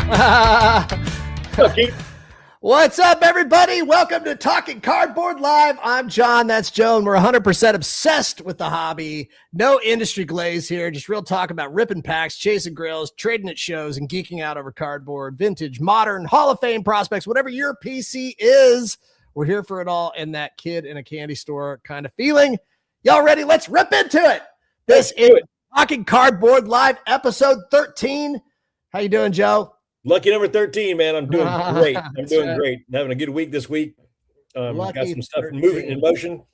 Okay. What's up, everybody? Welcome to Talking Cardboard Live. I'm John. That's Joan. We're 100% obsessed with the hobby. No industry glaze here. Just real talk about ripping packs, chasing grails, trading at shows, and geeking out over cardboard, vintage, modern, Hall of Fame prospects, whatever your PC is. We're here for it all in that kid in a candy store kind of feeling. Y'all ready? Let's rip into it. This is Talking Cardboard Live, episode 13. How you doing, Joe? Lucky number 13, man. I'm doing great. I'm doing great. I'm having a good week this week. Got some stuff moving in motion.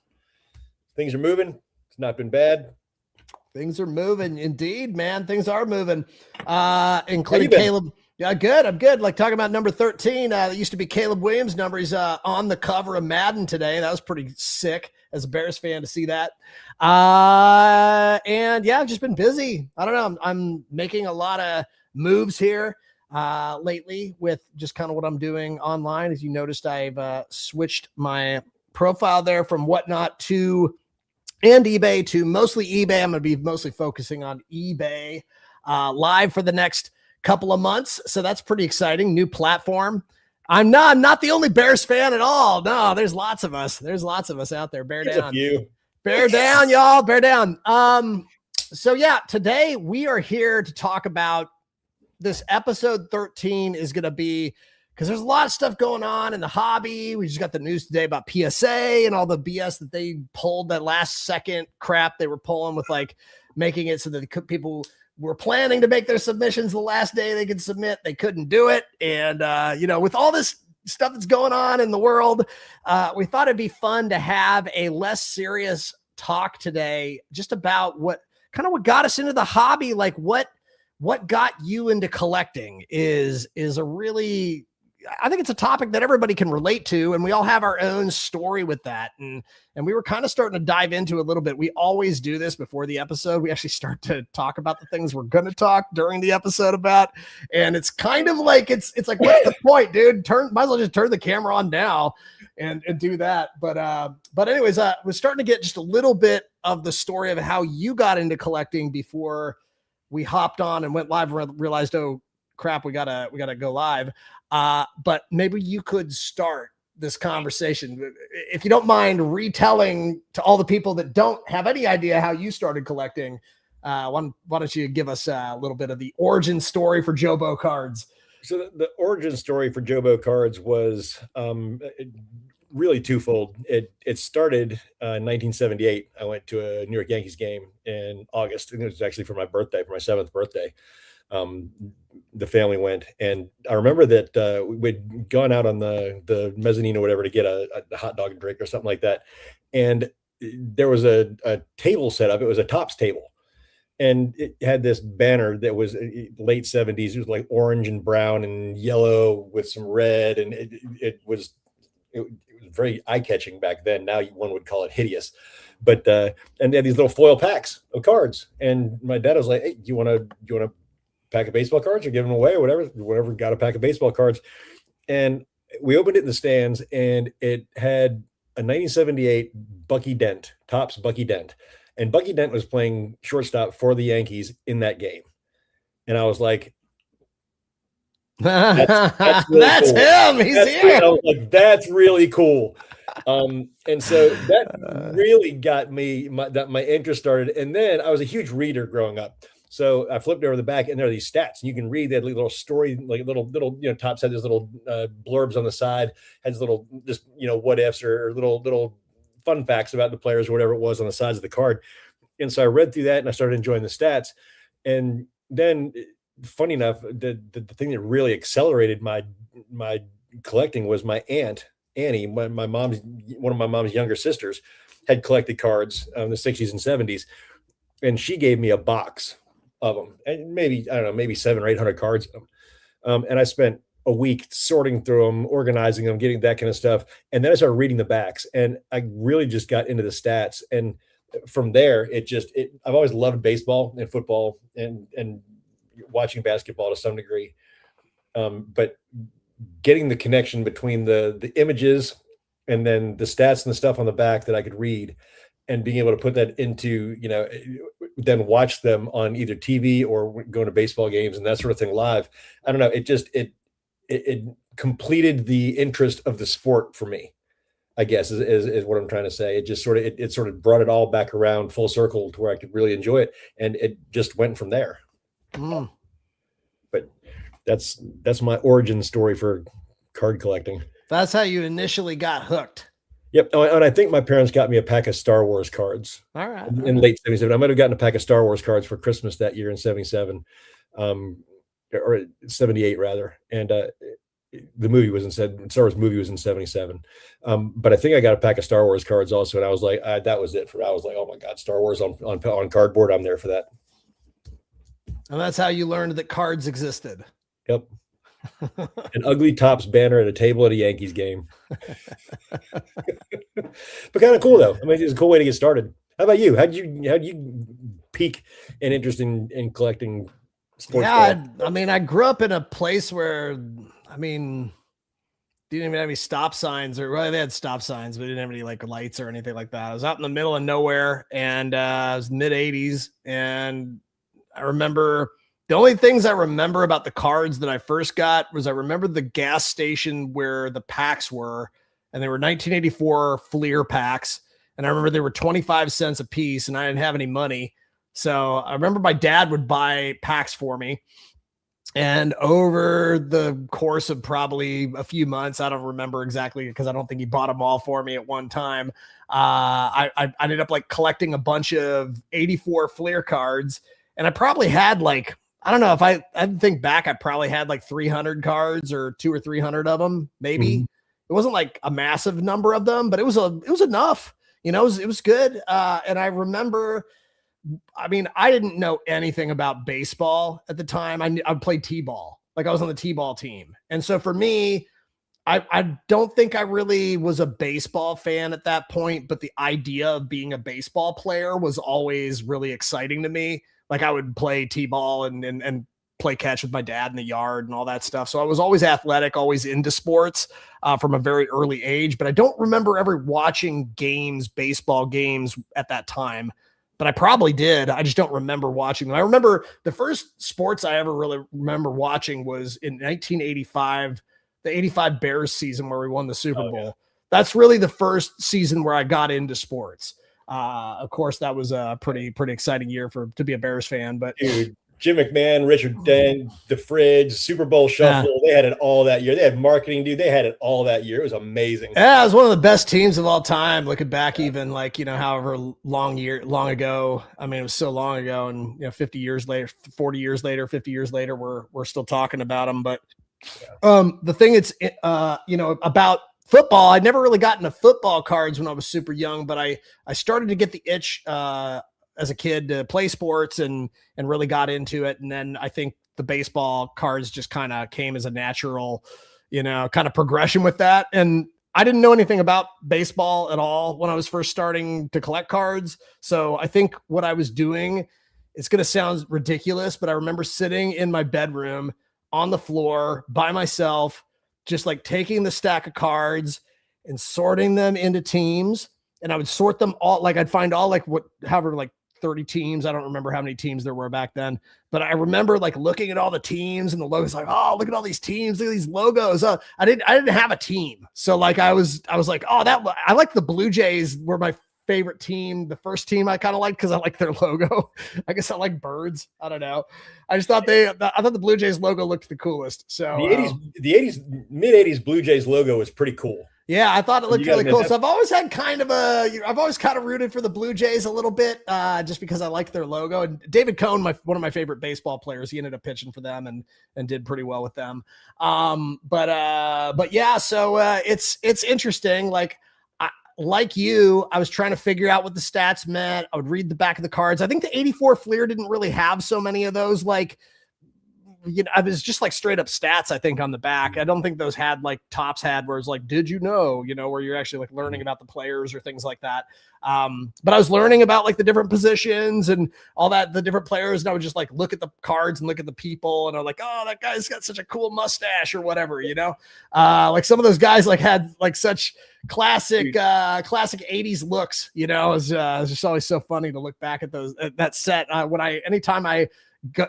Things are moving. It's not been bad. Things are moving. Indeed, man. Things are moving. Including Caleb. Yeah, good. I'm good. Like talking about number 13. That used to be Caleb Williams' number. He's on the cover of Madden today. That was pretty sick as a Bears fan to see that. And yeah, I've just been busy. I don't know. I'm making a lot of moves here lately with just kind of what I'm doing online. As you noticed, I've switched my profile there from Whatnot to and eBay to mostly eBay. I'm going to be mostly focusing on eBay live for the next couple of months. So that's pretty exciting. New platform. I'm not the only Bears fan at all. No, there's lots of us. There's lots of us out there. Bear down. Bear down, y'all. Bear down. So yeah, today we are here to talk about this episode 13 is going to be because there's a lot of stuff going on in the hobby. We just got the news today about PSA and all the BS that they pulled, that last second crap they were pulling with like making it so that people were planning to make their submissions the last day they could submit. They couldn't do it. And, with all this stuff that's going on in the world, we thought it'd be fun to have a less serious talk today just about what got us into the hobby. Like what got you into collecting is a really, I think it's a topic that everybody can relate to, and we all have our own story with that. And we were kind of starting to dive into a little bit. We always do this before the episode. We actually start to talk about the things we're going to talk during the episode about. And it's kind of like, it's like, what's the point, dude? Might as well just turn the camera on now and do that. But anyways, we're starting to get just a little bit of the story of how you got into collecting before we hopped on and went live and realized, oh crap, we gotta go live. But maybe you could start this conversation, if you don't mind, retelling to all the people that don't have any idea how you started collecting. Why don't you give us a little bit of the origin story for Jobo cards? So the origin story for Jobo cards was really twofold. It started in 1978. I went to a New York Yankees game in August, and it was actually for my birthday, for my 7th birthday. The family went, and I remember that we'd gone out on the mezzanine or whatever to get a hot dog and drink or something like that, and there was a table set up. It was a Topps table, and it had this banner that was late 70s. It was like orange and brown and yellow with some red, and it was very eye-catching back then. Now one would call it hideous, but and they had these little foil packs of cards. And my dad was like, "Hey, do you want a pack of baseball cards or give them away or whatever?" Got a pack of baseball cards, and we opened it in the stands, and it had a 1978 Bucky Dent, Topps Bucky Dent, and Bucky Dent was playing shortstop for the Yankees in that game, and I was like, that's really that's cool. Him. He's here. I was like, that's really cool. And so that really got me, my interest started. And then I was a huge reader growing up. So I flipped over the back, and there are these stats, and you can read that little story, like little, Topps had these little blurbs on the side, has little, just, what ifs or little fun facts about the players or whatever it was on the sides of the card. And so I read through that, and I started enjoying the stats. And then, funny enough, the thing that really accelerated my collecting was my aunt Annie, one of my mom's younger sisters, had collected cards in the 60s and 70s, and she gave me a box of them, and maybe 700 or 800 cards of them. And I spent a week sorting through them, organizing them, getting that kind of stuff, and then I started reading the backs, and I really just got into the stats. And from there, I've always loved baseball and football and watching basketball to some degree, but getting the connection between the images and then the stats and the stuff on the back that I could read and being able to put that into, then watch them on either TV or going to baseball games and that sort of thing live. I don't know. It completed the interest of the sport for me, I guess is what I'm trying to say. It just it sort of brought it all back around full circle to where I could really enjoy it. And it just went from there. Mm. But that's my origin story for card collecting. That's how you initially got hooked. Yep. Oh, and I think my parents got me a pack of Star Wars cards. All right. In late 77. I might have gotten a pack of Star Wars cards for Christmas that year in 77. Or 78 rather. And the movie was in Star Wars movie was in 77. But I think I got a pack of Star Wars cards also, and I was like, that was it I was like, oh my God, Star Wars on cardboard. I'm there for that. And that's how you learned that cards existed. Yep. An ugly Topps banner at a table at a Yankees game. But kind of cool though. I mean, it's a cool way to get started. How about you? How'd you peak an interest in collecting sports? Yeah, I mean, I grew up in a place where, I mean, didn't even have any stop signs, or well, they had stop signs, but didn't have any like lights or anything like that. I was out in the middle of nowhere, and it was mid 80s, and I remember the only things I remember about the cards that I first got was I remember the gas station where the packs were, and they were 1984 Fleer packs. And I remember they were 25 cents a piece, and I didn't have any money. So I remember my dad would buy packs for me. And over the course of probably a few months, I don't remember exactly because I don't think he bought them all for me at one time. I ended up like collecting a bunch of 84 Fleer cards. And I probably had like, I don't know if I think back, I probably had like 300 cards or 200 or 300 of them, maybe. Mm-hmm. It wasn't like a massive number of them, but it was enough. It was good. And I remember, I mean, I didn't know anything about baseball at the time. I played t-ball. Like I was on the t-ball team. And so for me, I don't think I really was a baseball fan at that point, but the idea of being a baseball player was always really exciting to me. Like I would play t-ball and play catch with my dad in the yard and all that stuff. So I was always athletic, always into sports from a very early age, but I don't remember ever watching baseball games at that time, but I probably did. I just don't remember watching them. I remember the first sports I ever really remember watching was in 1985, the 85 Bears season where we won the Super Bowl. Yeah. That's really the first season where I got into sports. Of course, that was a pretty exciting year to be a Bears fan, but dude, Jim McMahon, Richard Dent, the Fridge, Super Bowl Shuffle. They had it all that year. They had marketing, dude. They had it all that year. It was amazing. Yeah, it was one of the best teams of all time. Looking back, even like, however long ago. I mean, it was so long ago, and 50 years later, 40 years later, 50 years later, we're still talking about them. But the thing it's about football, I never really got into football cards when I was super young, but I started to get the itch as a kid to play sports and really got into it. And then I think the baseball cards just kind of came as a natural, kind of progression with that. And I didn't know anything about baseball at all when I was first starting to collect cards. So I think what I was doing, it's going to sound ridiculous, but I remember sitting in my bedroom on the floor by myself, just like taking the stack of cards and sorting them into teams. And I would sort them all, like I'd find all like however 30 teams. I don't remember how many teams there were back then, but I remember like looking at all the teams and the logos, like, oh, look at all these teams, look at these logos. I didn't have a team. So like, I was like, oh, I like the Blue Jays were my favorite team. The first team I kind of liked because I like their logo. I guess I like birds. I don't know. I just thought I thought the Blue Jays logo looked the coolest. So the mid 80s Blue Jays logo was pretty cool. Yeah, I thought it looked really cool. So I've always kind of rooted for the Blue Jays a little bit, just because I like their logo. And David Cohn, one of my favorite baseball players, he ended up pitching for them and did pretty well with them. But yeah, so it's interesting. Like you, I was trying to figure out what the stats meant. I would read the back of the cards. I think the 84 Fleer didn't really have so many of those, I was just like straight up stats, I think, on the back. I don't think those had like Topps had where it's like, did you know, where you're actually like learning about the players or things like that. But I was learning about like the different positions and all that, the different players. And I would just like look at the cards and look at the people. And I'm like, oh, that guy's got such a cool mustache or whatever, like some of those guys like had like such classic 80s looks, you know. It's just always so funny to look back at those that set. Anytime I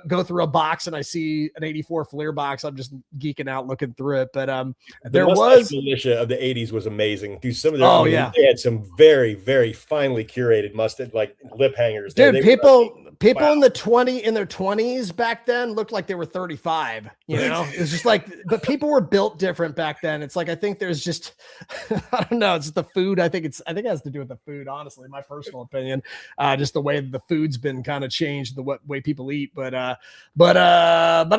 go through a box and I see an 84 Fleer box, I'm just geeking out looking through it. But there was militia of the 80s was amazing. Dude, some of their they had some very, very finely curated mustard, like lip hangers. Dude, people in their 20s back then looked like they were 35, you know. It's just like, but people were built different back then. It's like, I think there's just I don't know, it's just the food. I think it has to do with the food, honestly, my personal opinion. Just the way that the food's been kind of changed, the way people eat. But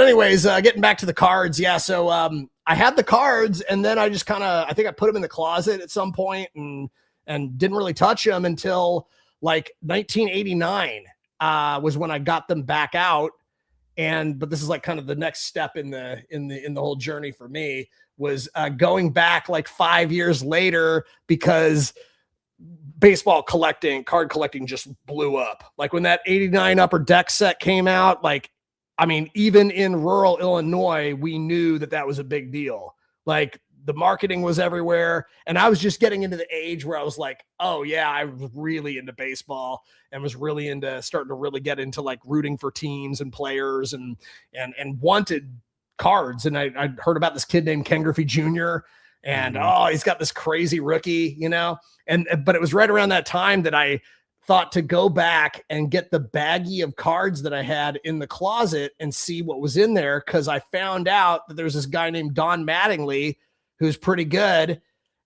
anyways, getting back to the cards. Yeah. So, I had the cards and then I just I think I put them in the closet at some point and didn't really touch them until like 1989, was when I got them back out. But this is like kind of the next step in the whole journey for me was, going back like 5 years later, because card collecting just blew up. Like when that 89 Upper Deck set came out, like, I mean, even in rural Illinois, we knew that was a big deal. Like the marketing was everywhere. And I was just getting into the age where I was like, oh yeah, I was really into baseball and was really starting to really get into like rooting for teams and players and wanted cards. And I heard about this kid named Ken Griffey Jr. And he's got this crazy rookie, you know, but it was right around that time that I thought to go back and get the baggie of cards that I had in the closet and see what was in there. Cause I found out that there's this guy named Don Mattingly who's pretty good.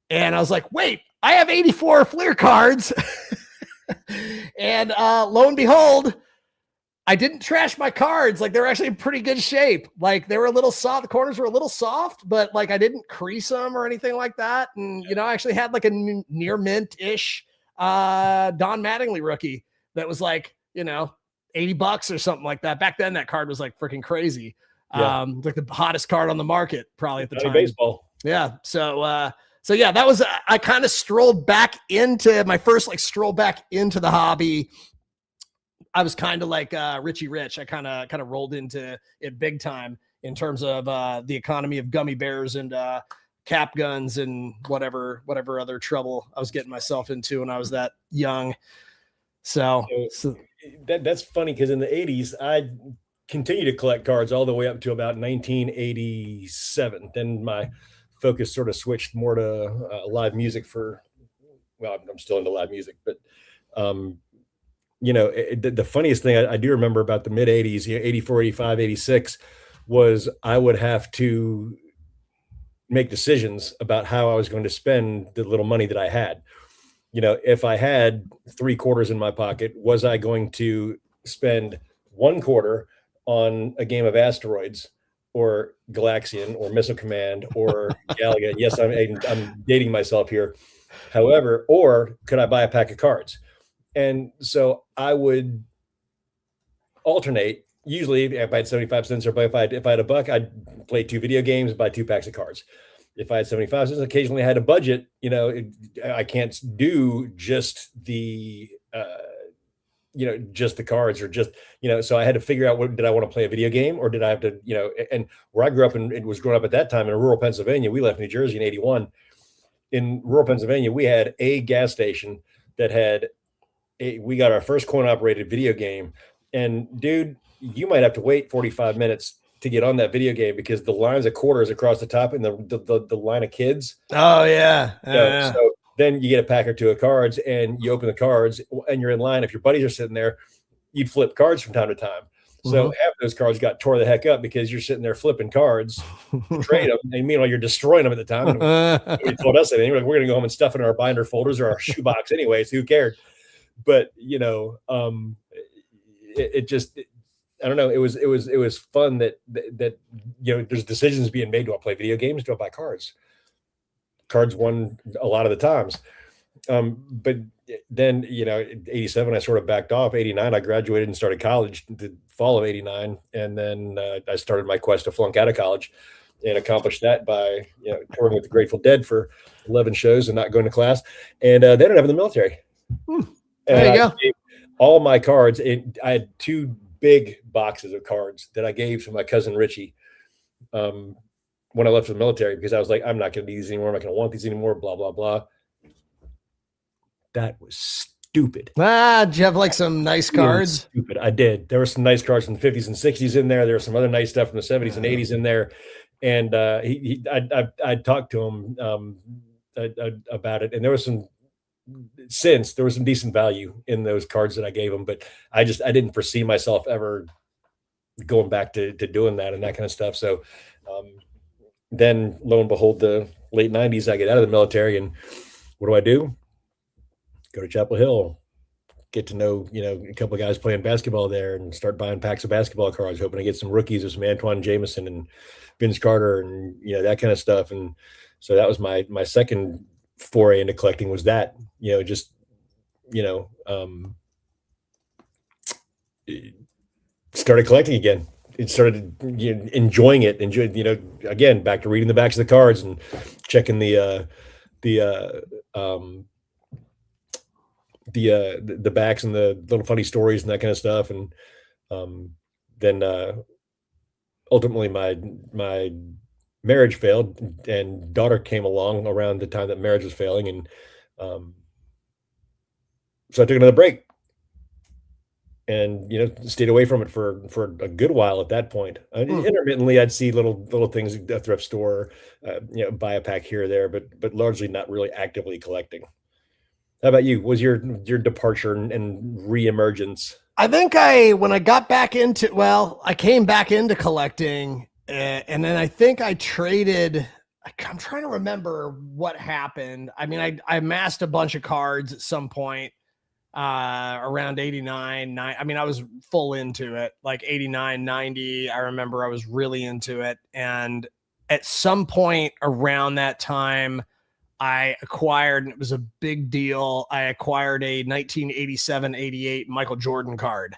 And I was like, wait, I have 84 Fleer cards. And lo and behold, I didn't trash my cards. Like, they're actually in pretty good shape. Like, they were a little soft. The corners were a little soft, but like I didn't crease them or anything like that. And, you know, I actually had like a near mint-ish Don Mattingly rookie that was like, you know, $80 or something like that. Back then, that card was like freaking crazy. Yeah. Like the hottest card on the market probably at the time. Baseball. Yeah. So yeah, that was, I kind of strolled back into my first, like stroll back into the hobby. I was kind of like Richie Rich. I kind of rolled into it big time in terms of the economy of gummy bears and cap guns and whatever other trouble I was getting myself into when I was that young. So that's funny, because in the 80s, I continued to collect cards all the way up to about 1987. Then my focus sort of switched more to live music I'm still into live music, but you know, the funniest thing I do remember about the mid 80s, 84, 85, 86, was I would have to make decisions about how I was going to spend the little money that I had. You know, if I had 3 quarters in my pocket, was I going to spend 1 quarter on a game of Asteroids or Galaxian or Missile Command or Galaga? Yes, I'm dating myself here. However, or could I buy a pack of cards? And so I would alternate. Usually, if I had 75 cents, or if I had $1, I'd play 2 video games, buy 2 packs of cards. If I had 75 cents, occasionally I had a budget. You know, I can't do just the just the cards, or just, you know. So I had to figure out, what did I want to play, a video game, or did I have to, you know? And where I grew up, and it was growing up at that time in rural Pennsylvania. We left New Jersey in 81. In rural Pennsylvania, we had a gas station that had we got our first coin operated video game. And dude, you might have to wait 45 minutes to get on that video game, because the lines of quarters across the top, and the line of kids. Oh yeah. Yeah. So then you get a pack or 2 of cards, and you open the cards, and you're in line. If your buddies are sitting there, you'd flip cards from time to time. So half those cards got tore the heck up, because you're sitting there flipping cards to trade them. And meanwhile, you're destroying them at the time. They told us that anyway, we're going to go home and stuff in our binder folders or our shoebox anyway. So who cared? But, you know, it just, I don't know. It was fun that, you know, there's decisions being made. Do I play video games? Do I buy cards? Cards won a lot of the times. But then, you know, 87, I sort of backed off. 89, I graduated and started college the fall of 89. And then I started my quest to flunk out of college, and accomplished that by, you know, touring with the Grateful Dead for 11 shows and not going to class. And they ended up in the military. There you go. All my cards, I had 2 big boxes of cards that I gave to my cousin Richie when I left for the military, because I was like, I'm not going to need these anymore. I'm not going to want these anymore, blah, blah, blah. That was stupid. Did you have like some nice Really cards? stupid. I did. There were some nice cards from the 50s and 60s in there. There was some other nice stuff from the 70s and 80s in there. And I talked to him about it, and there was some decent value in those cards that I gave him, but I didn't foresee myself ever going back to doing that and that kind of stuff. So then lo and behold, the late 90s, I get out of the military, and what do? Go to Chapel Hill, get to know, a couple of guys playing basketball there, and start buying packs of basketball cards, hoping to get some rookies or some Antoine Jameson and Vince Carter and, that kind of stuff. And so that was my second foray into collecting, was that, started collecting again. It started enjoying it. Again, back to reading the backs of the cards and checking the backs and the little funny stories and that kind of stuff. And then ultimately my marriage failed, and daughter came along around the time that marriage was failing. And so I took another break, and stayed away from it for a good while at that point. Intermittently, I'd see little things at a thrift store, buy a pack here or there, but largely not really actively collecting. How about you? Was your departure and reemergence? I think when I got back into, I came back into collecting, and then I think I traded. I'm trying to remember what happened. I mean, I amassed a bunch of cards at some point around 89, 9. I mean, I was full into it, like 89, 90. I remember I was really into it. And at some point around that time, I acquired, and it was a big deal, I acquired a 1987-88 Michael Jordan card.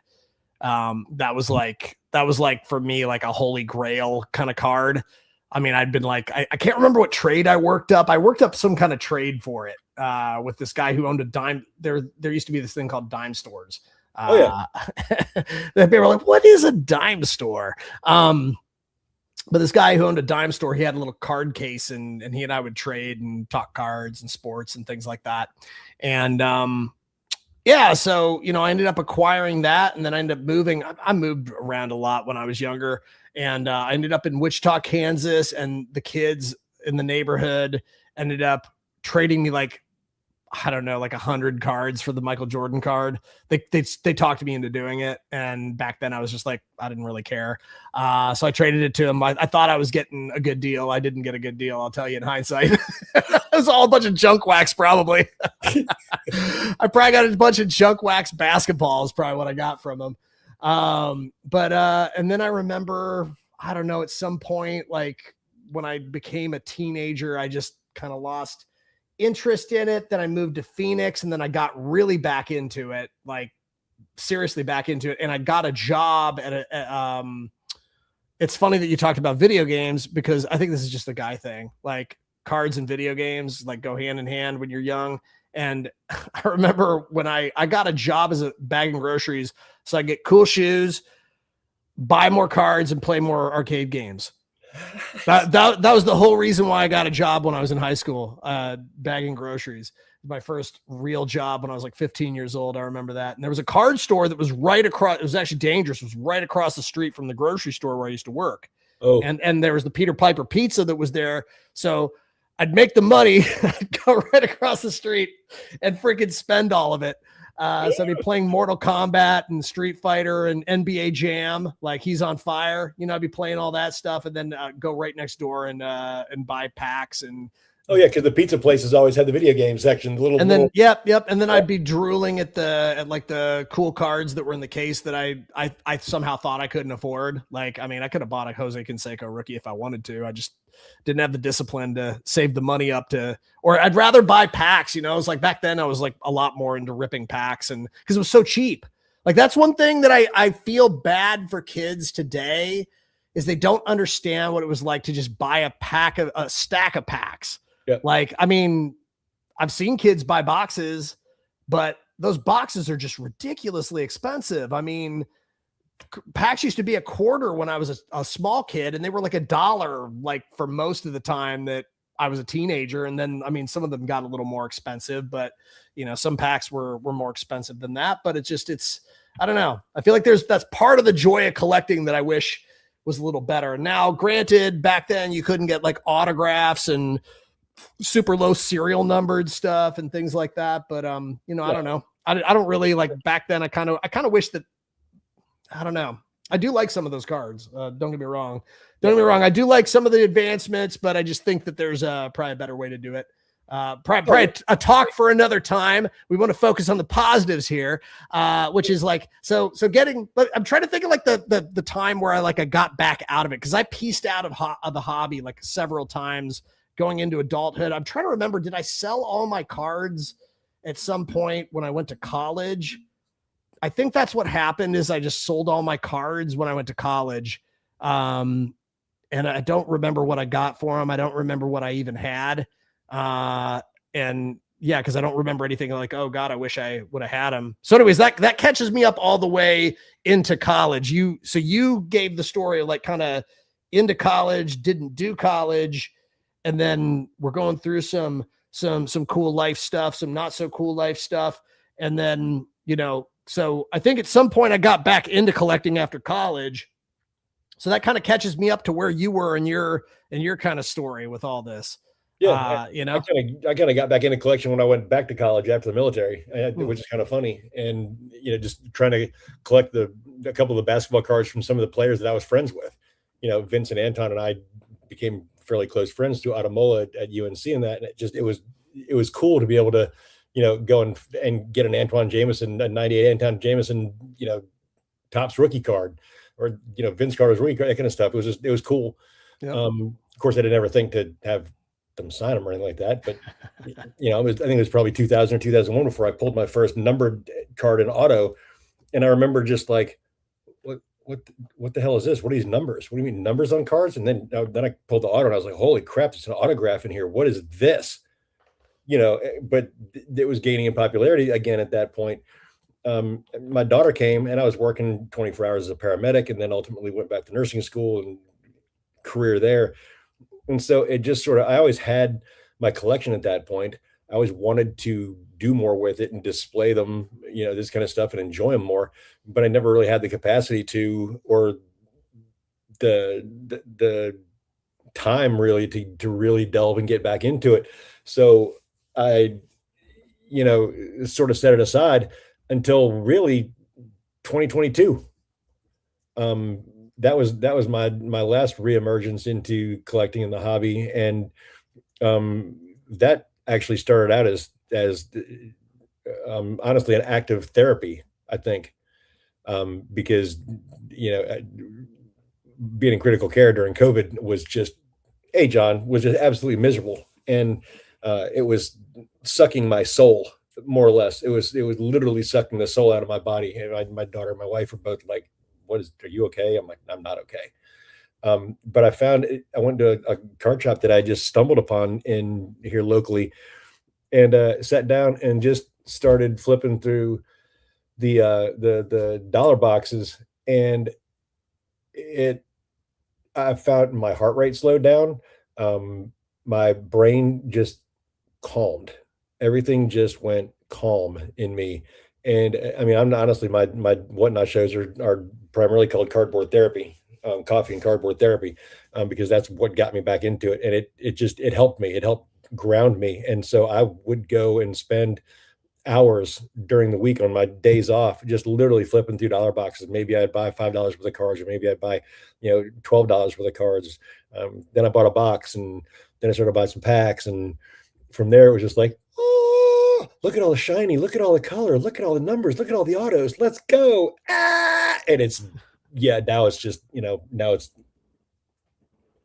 That was like for me, like a holy grail kind of card. I mean, I'd been like, I can't remember what trade I worked up. I worked up some kind of trade for it with this guy who owned a dime. There used to be this thing called dime stores. They were like, what is a dime store? But this guy who owned a dime store, he had a little card case, and he and I would trade and talk cards and sports and things like that. And so, I ended up acquiring that, and then I ended up moving. I moved around a lot when I was younger, and I ended up in Wichita, Kansas, and the kids in the neighborhood ended up trading me like 100 cards for the Michael Jordan card. They talked me into doing it. And back then I was just like, I didn't really care. So I traded it to him. I thought I was getting a good deal. I didn't get a good deal, I'll tell you in hindsight. It was all a bunch of junk wax, probably. I probably got a bunch of junk wax basketballs, probably what I got from him. And then I remember, I don't know, at some point, like when I became a teenager, I just kind of lost interest in it. Then I moved to Phoenix, and then I got really back into it, like seriously back into it. And I got a job at it's funny that you talked about video games, because I think this is just a guy thing. Like cards and video games like go hand in hand when you're young. And I remember when I got a job as a bagging groceries, so I get cool shoes, buy more cards, and play more arcade games. That was the whole reason why I got a job when I was in high school, bagging groceries. My first real job when I was like 15 years old. I remember that. And there was a card store that was right across. It was actually dangerous. It was right across the street from the grocery store where I used to work. Oh, and there was the Peter Piper pizza that was there. So I'd make the money, I'd go right across the street and freaking spend all of it. So I'd be playing Mortal Kombat and Street Fighter and NBA Jam, like He's on Fire. I'd be playing all that stuff, and then go right next door and buy packs. And oh yeah, because the pizza places always had the video game section. Yep. And then I'd be drooling at the cool cards that were in the case that I somehow thought I couldn't afford. Like, I mean, I could have bought a Jose Canseco rookie if I wanted to. I just didn't have the discipline to save the money up to, or I'd rather buy packs. It was like back then I was like a lot more into ripping packs, and because it was so cheap. Like that's one thing that I feel bad for kids today is they don't understand what it was like to just buy a stack of packs. Yep. Like, I mean, I've seen kids buy boxes, but those boxes are just ridiculously expensive. I mean, packs used to be $0.25 when I was a small kid, and they were like $1, like for most of the time that I was a teenager. And then, I mean, some of them got a little more expensive, but some packs were more expensive than that. But I don't know. I feel like that's part of the joy of collecting that I wish was a little better. Now, granted, back then you couldn't get like autographs and super low serial numbered stuff and things like that. But I don't know. I don't really like back then. I kind of wish that, I don't know. I do like some of those cards. Don't get me wrong. I do like some of the advancements, but I just think that there's probably a better way to do it. Probably a talk for another time. We want to focus on the positives here, which is like, so getting, but I'm trying to think of like the time where I got back out of it. Cause I pieced out of the hobby like several times going into adulthood. I'm trying to remember, did I sell all my cards at some point when I went to college? I think that's what happened is I just sold all my cards when I went to college. And I don't remember what I got for them. I don't remember what I even had. And yeah, cause I don't remember anything like, oh God, I wish I would have had them. So anyways, that catches me up all the way into college. So you gave the story of like kind of into college, didn't do college. And then we're going through some cool life stuff, some not so cool life stuff. And then, so I think at some point I got back into collecting after college. So that kind of catches me up to where you were in your kind of story with all this. Yeah. I kind of got back into collection when I went back to college after the military, which is kind of funny. And, just trying to collect a couple of the basketball cards from some of the players that I was friends with. Vince and Anton and I became fairly close friends through Adamola at UNC and that. And it was cool to be able to, go and get an Antoine Jameson, a 98 Antoine Jameson, Topps rookie card, or, Vince Carter's rookie card, that kind of stuff. It was cool. Yeah. Of course, I didn't ever think to have them sign them or anything like that. But, I think it was probably 2000 or 2001 before I pulled my first numbered card in auto. And I remember just like, what the hell is this? What are these numbers? What do you mean numbers on cards? And then I pulled the auto and I was like, holy crap, there's an autograph in here. What is this? But it was gaining in popularity again at that point. My daughter came and I was working 24 hours as a paramedic and then ultimately went back to nursing school and career there. And so it just I always had my collection at that point. I always wanted to do more with it and display them, this kind of stuff and enjoy them more, but I never really had the capacity to, or the time really to really delve and get back into it. So I, sort of set it aside until really 2022. That was my last reemergence into collecting in the hobby. And, that actually started out as honestly an active therapy, I think, because, being in critical care during COVID was just absolutely miserable. And, it was sucking my soul, more or less. It was literally sucking the soul out of my body. And my daughter and my wife were both like, are you okay? I'm like, I'm not okay. But I went to a card shop that I just stumbled upon in here locally and sat down and just started flipping through the dollar boxes. And I found my heart rate slowed down. My brain just calmed. Everything just went calm in me. And I mean, I'm honestly, my whatnot shows are primarily called cardboard therapy, coffee and cardboard therapy, because that's what got me back into it. And it helped me. It helped ground me. And so I would go and spend hours during the week on my days off, just literally flipping through dollar boxes. Maybe I'd buy $5 worth of cards, or maybe I'd buy, $12 worth of cards. Then I bought a box, and then I started buying some packs. And from there, it was just like, oh, look at all the shiny, look at all the color, look at all the numbers, look at all the autos, let's go. And now it's just, now it's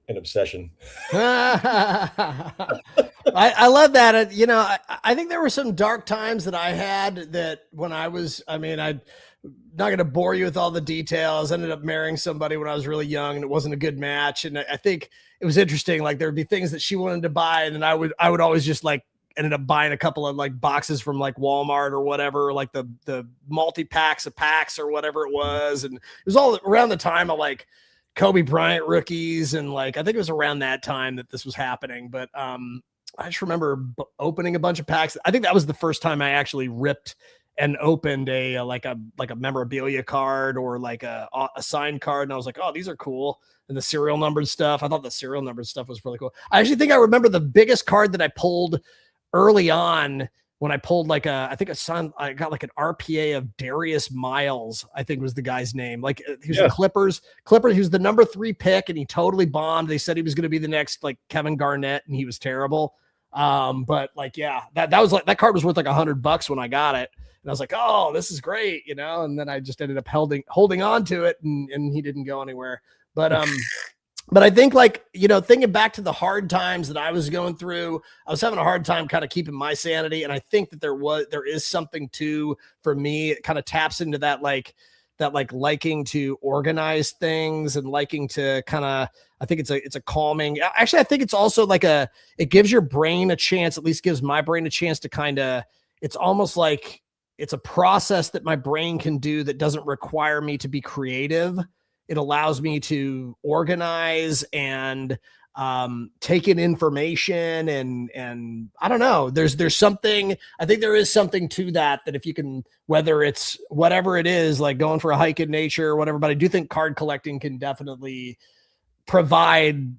an obsession. I love that. I think there were some dark times that I had that when I'm not going to bore you with all the details. I ended up marrying somebody when I was really young and it wasn't a good match. And I think it was interesting. Like there'd be things that she wanted to buy. And then I would always just like ended up buying a couple of like boxes from like Walmart or whatever, like the multi-packs of packs or whatever it was. And it was all around the time of like Kobe Bryant rookies. And like, I think it was around that time that this was happening, but I just remember opening a bunch of packs. I think that was the first time I actually ripped and opened a memorabilia card or like a signed card. And I was like, oh, these are cool. And the serial numbered stuff. I thought the serial numbered stuff was really cool. I actually think I remember the biggest card that I pulled early on when I pulled I got like an RPA of Darius Miles, I think was the guy's name. Like he was the Clippers. He was the number 3 pick and he totally bombed. They said he was going to be the next like Kevin Garnett and he was terrible. But like, yeah, that was like, that card was worth like $100 when I got it. And I was like, oh, this is great, and then I just ended up holding on to it and he didn't go anywhere. But I think like, thinking back to the hard times that I was going through, I was having a hard time kind of keeping my sanity. And I think that there is something for me, it kind of taps into that liking to organize things and liking to I think it's a calming. Actually, I think it's also it gives your brain a chance, at least gives my brain a chance to it's almost like it's a process that my brain can do that doesn't require me to be creative. It allows me to organize and take in information and I don't know. There's something, I think there is something to that if you can, whether it's whatever it is, like going for a hike in nature or whatever, but I do think card collecting can definitely provide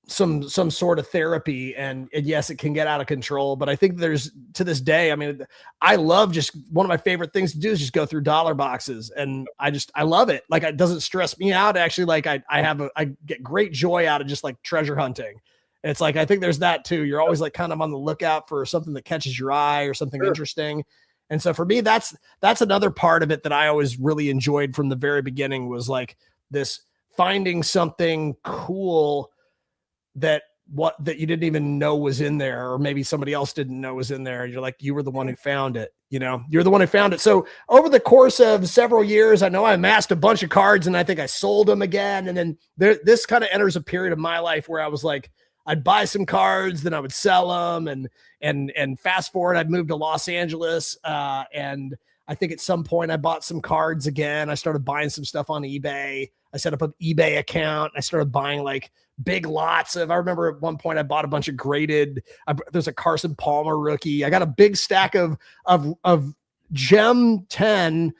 some sort of therapy and yes, it can get out of control, but I think there's to this day, I mean, I love just one of my favorite things to do is just go through dollar boxes and I love it. Like it doesn't stress me out. Actually, like I get great joy out of just like treasure hunting. It's like, I think there's that too. You're always like kind of on the lookout for something that catches your eye or something interesting. And so for me, that's another part of it that I always really enjoyed from the very beginning was like this finding something cool that you didn't even know was in there, or maybe somebody else didn't know was in there. And you're like, you were the one who found it, you're the one who found it. So over the course of several years, I know I amassed a bunch of cards and I think I sold them again. And then this kind of enters a period of my life where I was like, I'd buy some cards, then I would sell them. And fast forward, I'd moved to Los Angeles. And I think at some point I bought some cards again. I started buying some stuff on eBay. I set up an eBay account. I started buying like big lots of, I remember at one point I bought a bunch of graded, there's a Carson Palmer rookie. I got a big stack of Gem 10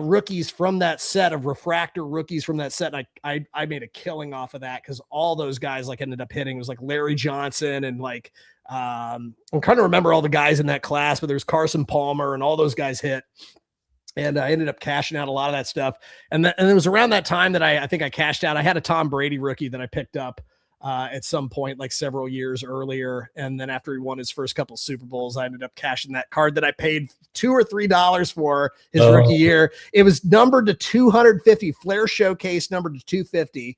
rookies from that set, of refractor rookies from that set. And I made a killing off of that because all those guys like ended up hitting. It was like Larry Johnson and like, I'm trying to remember all the guys in that class, but there's Carson Palmer and all those guys hit. And I ended up cashing out a lot of that stuff. And it was around that time that I think I cashed out. I had a Tom Brady rookie that I picked up at some point, like several years earlier. And then after he won his first couple Super Bowls, I ended up cashing that card that I paid $2 or $3 for his rookie year. It was numbered to 250, Flair Showcase numbered to 250.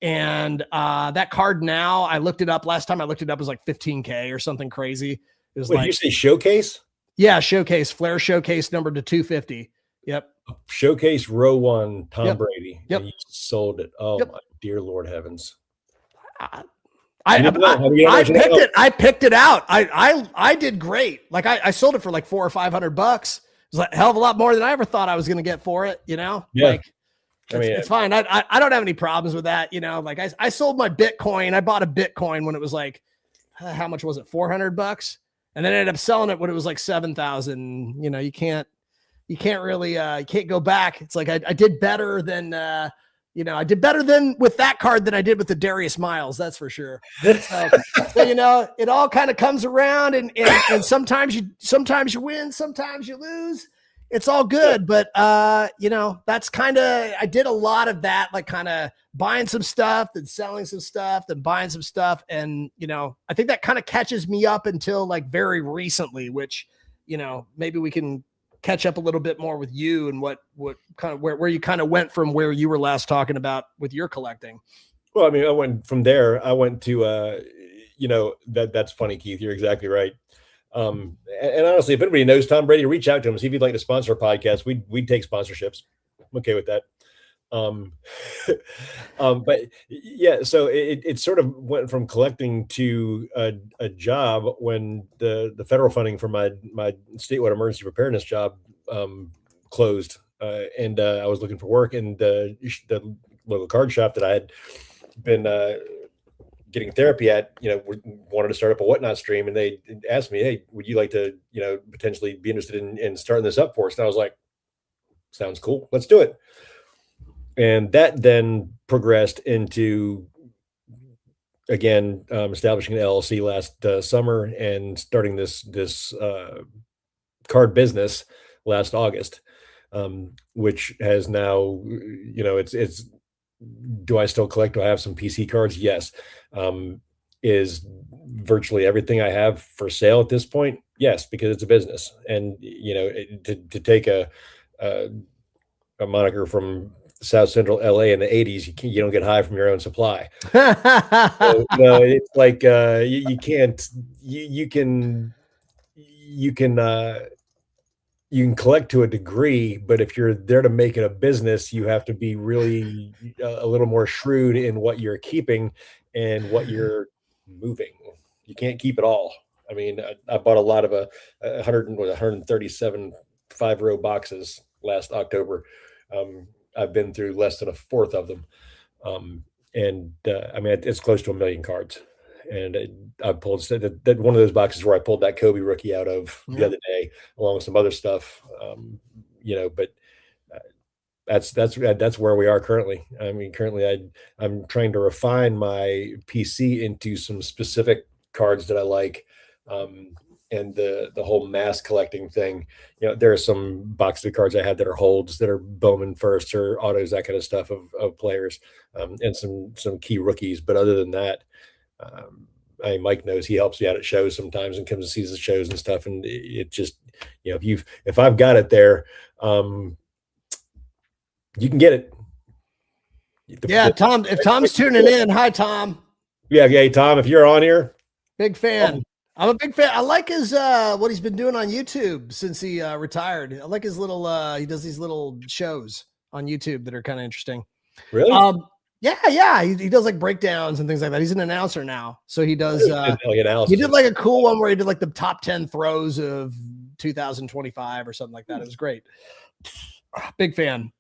And that card now, I looked it up. Last time I looked it up was like 15K or something crazy. It was you say Showcase? Yeah, Showcase, Flair Showcase numbered to 250. Yep. Showcase row 1, Tom Brady. Yep. And you sold it. Oh my dear Lord heavens. I picked it. I picked it out. I did great. Like I sold it for like $400 or $500. It was like a hell of a lot more than I ever thought I was going to get for it. Yeah. Like it's fine. I don't have any problems with that. Like I sold my Bitcoin. I bought a Bitcoin when it was like, how much was it? $400. And then I ended up selling it when it was like 7,000. You can't really, you can't go back. It's like, I did better than, I did better than with that card than I did with the Darius Miles. That's for sure. So it all kind of comes around and sometimes you win, sometimes you lose. It's all good. But, that's kind of, I did a lot of that, like kind of buying some stuff, then selling some stuff, then buying some stuff. And, I think that kind of catches me up until like very recently, which, maybe we can catch up a little bit more with you and what kind of where you kind of went from where you were last talking about with your collecting. Well, I mean, I went from there. I went to, that's funny, Keith. You're exactly right. And honestly, if anybody knows Tom Brady, reach out to him, see if he'd like to sponsor a podcast. We'd take sponsorships. I'm okay with that. But yeah, so it sort of went from collecting to a job when the federal funding for my statewide emergency preparedness job closed, and I was looking for work, and the local card shop that I had been getting therapy at, wanted to start up a Whatnot stream, and they asked me, "Hey, would you like to, potentially be interested in starting this up for us?" And I was like, "Sounds cool. Let's do it." And that then progressed into, again, establishing an LLC last summer and starting this card business last August, which has now, it's do I still collect? Do I have some PC cards? Yes. Is virtually everything I have for sale at this point? Yes, because it's a business, and to take a a moniker from South Central LA in the 80s, you don't get high from your own supply. So, it's like you can't you can you can collect to a degree, but if you're there to make it a business, you have to be really a little more shrewd in what you're keeping and what you're moving. You can't keep it all. I mean, I bought a lot of 137 5-row boxes last October. I've been through less than a fourth of them. And I mean, it's close to 1 million cards. And I pulled that one of those boxes where I pulled that Kobe rookie out of the other day, along with some other stuff. But that's where we are currently. I mean, currently I'm trying to refine my PC into some specific cards that I like. And the whole mass collecting thing, there are some boxes of cards I had that are holds that are Bowman firsts or autos, that kind of stuff of players, and some key rookies. But other than that, Mike knows, he helps me out at shows sometimes and comes and sees the shows and stuff. And it just, if I've got it there, you can get it. Tom, if Tom's tuning in, hi, Tom. Yeah. Tom, if you're on here, big fan. I'm a big fan. I like his what he's been doing on YouTube since he retired. I like his little he does these little shows on YouTube that are kind of interesting. Really? Yeah. He does like breakdowns and things like that. He's an announcer now. So he does he did like a cool one where he did like the top 10 throws of 2025 or something like that. It was great. Big fan.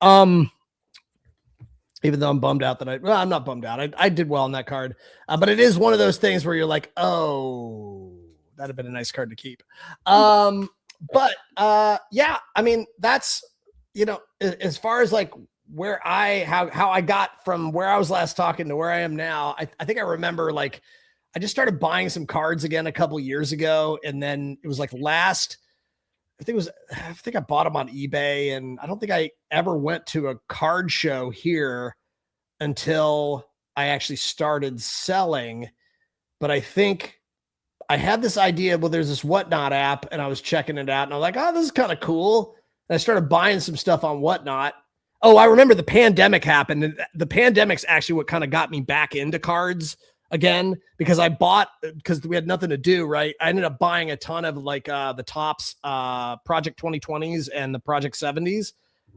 Even though I'm bummed out that I'm not bummed out. I did well on that card. But it is one of those things where you're like, oh, that'd have been a nice card to keep. But yeah, I mean, that's, as far as like where how I got from where I was last talking to where I am now, I think I remember like I just started buying some cards again a couple years ago. And then it was like I think I bought them on eBay, and I don't think I ever went to a card show here until I actually started selling. But I think I had this idea, well, there's this Whatnot app, and I was checking it out, and I was like, oh, this is kind of cool. And I started buying some stuff on Whatnot. Oh, I remember the pandemic happened, and the pandemic's actually what kind of got me back into cards again, because we had nothing to do, right? I ended up buying a ton of like the Topps Project 2020s and the Project 70s.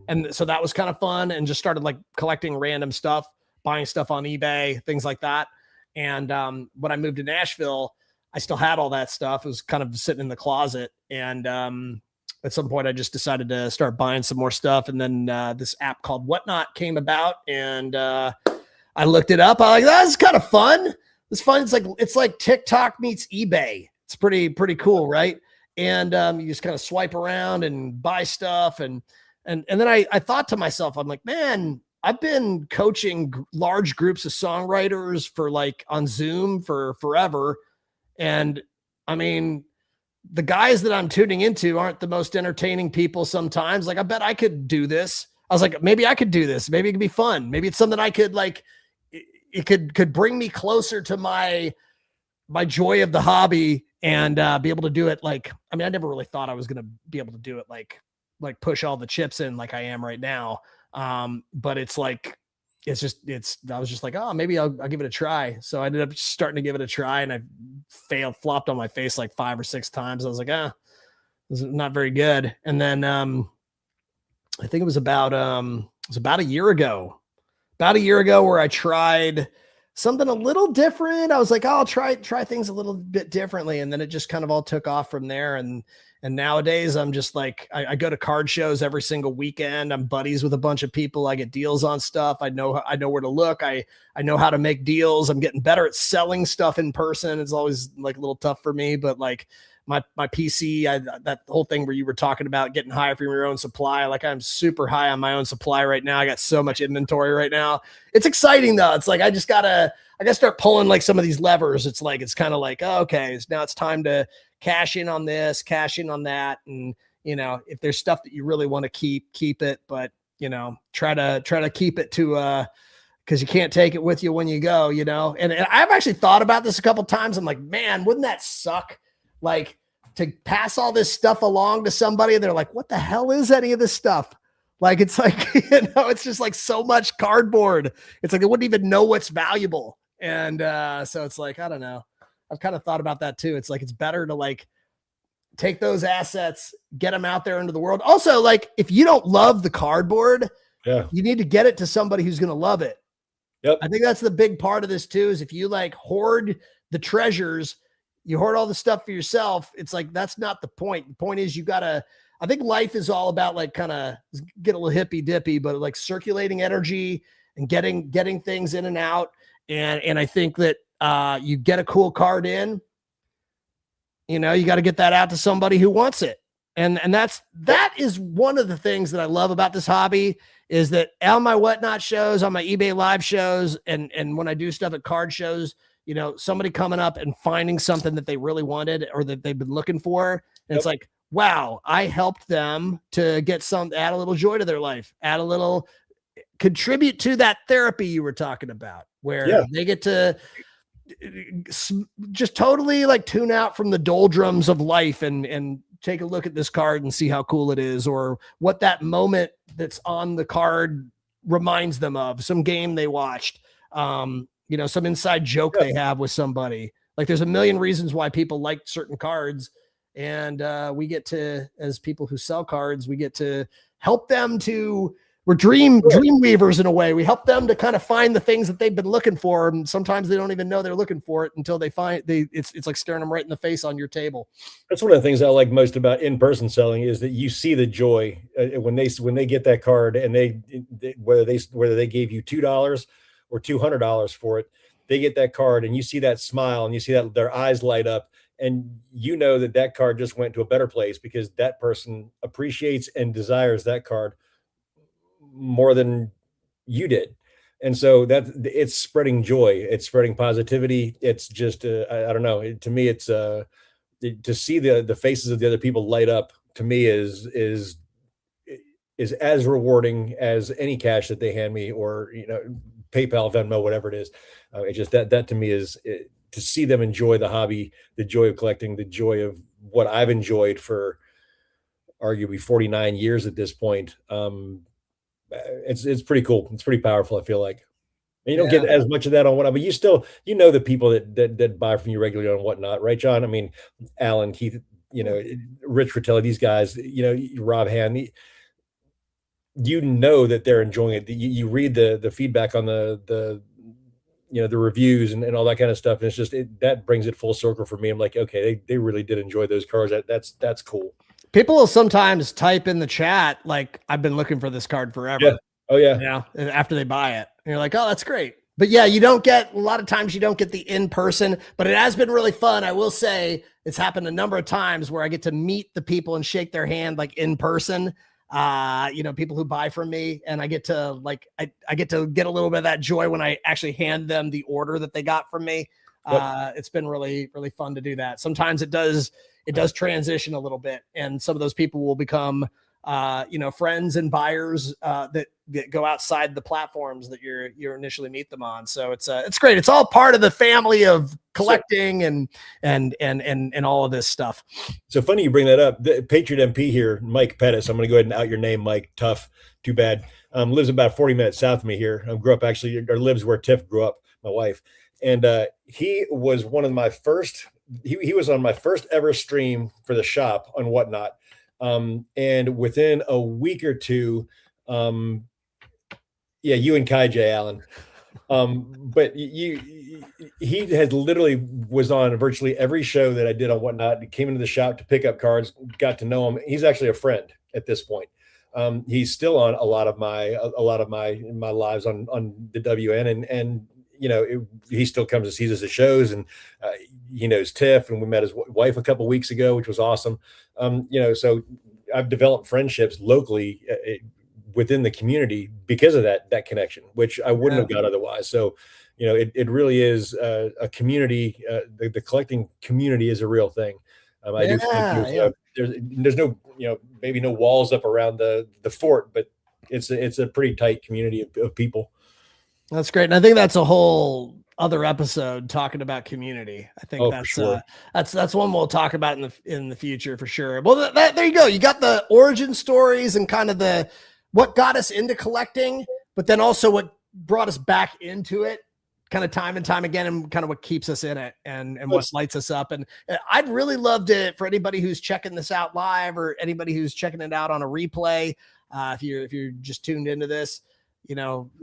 And so that was kind of fun, and just started like collecting random stuff, buying stuff on eBay, things like that. And when I moved to Nashville, I still had all that stuff. It was kind of sitting in the closet. And at some point I just decided to start buying some more stuff. And then this app called Whatnot came about, and I looked it up. I was like, that's kind of fun. It's fun. It's like TikTok meets eBay. It's pretty cool, right? And you just kind of swipe around and buy stuff. And then I thought to myself, I'm like, man, I've been coaching large groups of songwriters for like on Zoom for forever. And I mean, the guys that I'm tuning into aren't the most entertaining people sometimes. Like, I bet I could do this. I was like, maybe I could do this. Maybe it could be fun. Maybe it's something I could like, it could bring me closer to my joy of the hobby, and be able to do it. Like, I mean, I never really thought I was going to be able to do it like push all the chips in like I am right now. But it's like, I was just like, oh, maybe I'll give it a try. So I ended up starting to give it a try, and I flopped on my face like 5 or 6 times. I was like, this is not very good. And then I think it was about a year ago where I tried something a little different. I was like, oh, I'll try things a little bit differently. And then it just kind of all took off from there. And And nowadays I'm just like, I go to card shows every single weekend. I'm buddies with a bunch of people. I get deals on stuff. I know where to look. I know how to make deals. I'm getting better at selling stuff in person. It's always like a little tough for me, but like my PC, that whole thing where you were talking about getting high from your own supply, like I'm super high on my own supply right now. I got so much inventory right now. It's exciting though. It's like I gotta start pulling like some of these levers. It's like it's kind of like, oh, okay, now it's time to cash in on this, cash in on that, and if there's stuff that you really want to keep it, but try to keep it to because you can't take it with you when you go, and I've actually thought about this a couple times. I'm like, man, wouldn't that suck? Like to pass all this stuff along to somebody and they're like, what the hell is any of this stuff? Like, it's like, it's just like so much cardboard. It's like, they wouldn't even know what's valuable. And so it's like, I don't know. I've kind of thought about that too. It's like, it's better to like take those assets, get them out there into the world. Also, like if you don't love the cardboard, you need to get it to somebody who's going to love it. Yep. I think that's the big part of this too, is if you like hoard the treasures, you hoard all the stuff for yourself. It's like, that's not the point. The point is I think life is all about like kind of get a little hippy dippy, but like circulating energy and getting things in and out. And I think that you get a cool card in, you got to get that out to somebody who wants it. And that is one of the things that I love about this hobby, is that on my Whatnot shows, on my eBay live shows, and when I do stuff at card shows, somebody coming up and finding something that they really wanted or that they've been looking for. And it's like, wow, I helped them to add a little joy to their life, contribute to that therapy you were talking about, where they get to just totally like tune out from the doldrums of life and take a look at this card and see how cool it is, or what that moment that's on the card reminds them of, some game they watched, some inside joke they have with somebody. Like there's a million reasons why people like certain cards. And we get to, as people who sell cards, we get to help them we're dream weavers in a way. We help them to kind of find the things that they've been looking for. And sometimes they don't even know they're looking for it until they find it's like staring them right in the face on your table. That's one of the things I like most about in-person selling, is that you see the joy when they get that card, and whether they gave you $2 or $200 for it, they get that card and you see that smile and you see that their eyes light up, and that card just went to a better place because that person appreciates and desires that card more than you did. And so it's spreading joy, it's spreading positivity. It's just I don't know, to me it's to see the faces of the other people light up, to me is as rewarding as any cash that they hand me, or PayPal, Venmo, whatever it is. It's just that to me is to see them enjoy the hobby, the joy of collecting, the joy of what I've enjoyed for arguably 49 years at this point. It's pretty cool. It's pretty powerful, I feel like. And you don't get as much of that on Whatnot, but you still, the people that buy from you regularly on Whatnot, right, John? I mean, Alan, Keith, Rich Fratelli, these guys, Rob Hand, that they're enjoying it. You read the feedback on the reviews and all that kind of stuff. And it's just, that brings it full circle for me. I'm like, okay, they really did enjoy those cards. That's cool. People will sometimes type in the chat, like, I've been looking for this card forever. Yeah. Oh yeah. After they buy it, and you're like, oh, that's great. But yeah, a lot of times you don't get the in-person, but it has been really fun. I will say it's happened a number of times where I get to meet the people and shake their hand, like in person, people who buy from me, and I get to I get to get a little bit of that joy when I actually hand them the order that they got from me. It's been really, really fun to do that. Sometimes it does transition a little bit, and some of those people will become friends and buyers that go outside the platforms that you initially meet them on. So it's great. It's all part of the family of collecting and all of this stuff. So funny you bring that up. The Patriot MP here, Mike Pettis. I'm going to go ahead and out your name, Mike. Tough, too bad. Lives about 40 minutes south of me here. Lives where Tiff grew up, my wife. And he was one of my first. He was on my first ever stream for the shop on Whatnot. And within a week or two, you and Kai J. Allen, But he had literally was on virtually every show that I did on Whatnot. He came into the shop to pick up cards, got to know him. He's actually a friend at this point. He's still on a lot of my lives on the WN, and he still comes and sees us at shows, and he knows Tiff, and we met his wife a couple weeks ago, which was awesome. So I've developed friendships locally within the community because of that connection, which I wouldn't have got otherwise. So, it really is a community. The collecting community is a real thing. I do think there's no, maybe no walls up around the fort, but it's a pretty tight community of people. That's great. And I think that's a whole other episode talking about community. I think that's one we'll talk about in the future for sure. Well, there you go. You got the origin stories and kind of what got us into collecting, but then also what brought us back into it kind of time and time again, and kind of what keeps us in it and what lights us up. And I'd really love to, for anybody who's checking this out live or anybody who's checking it out on a replay, if you're just tuned into this,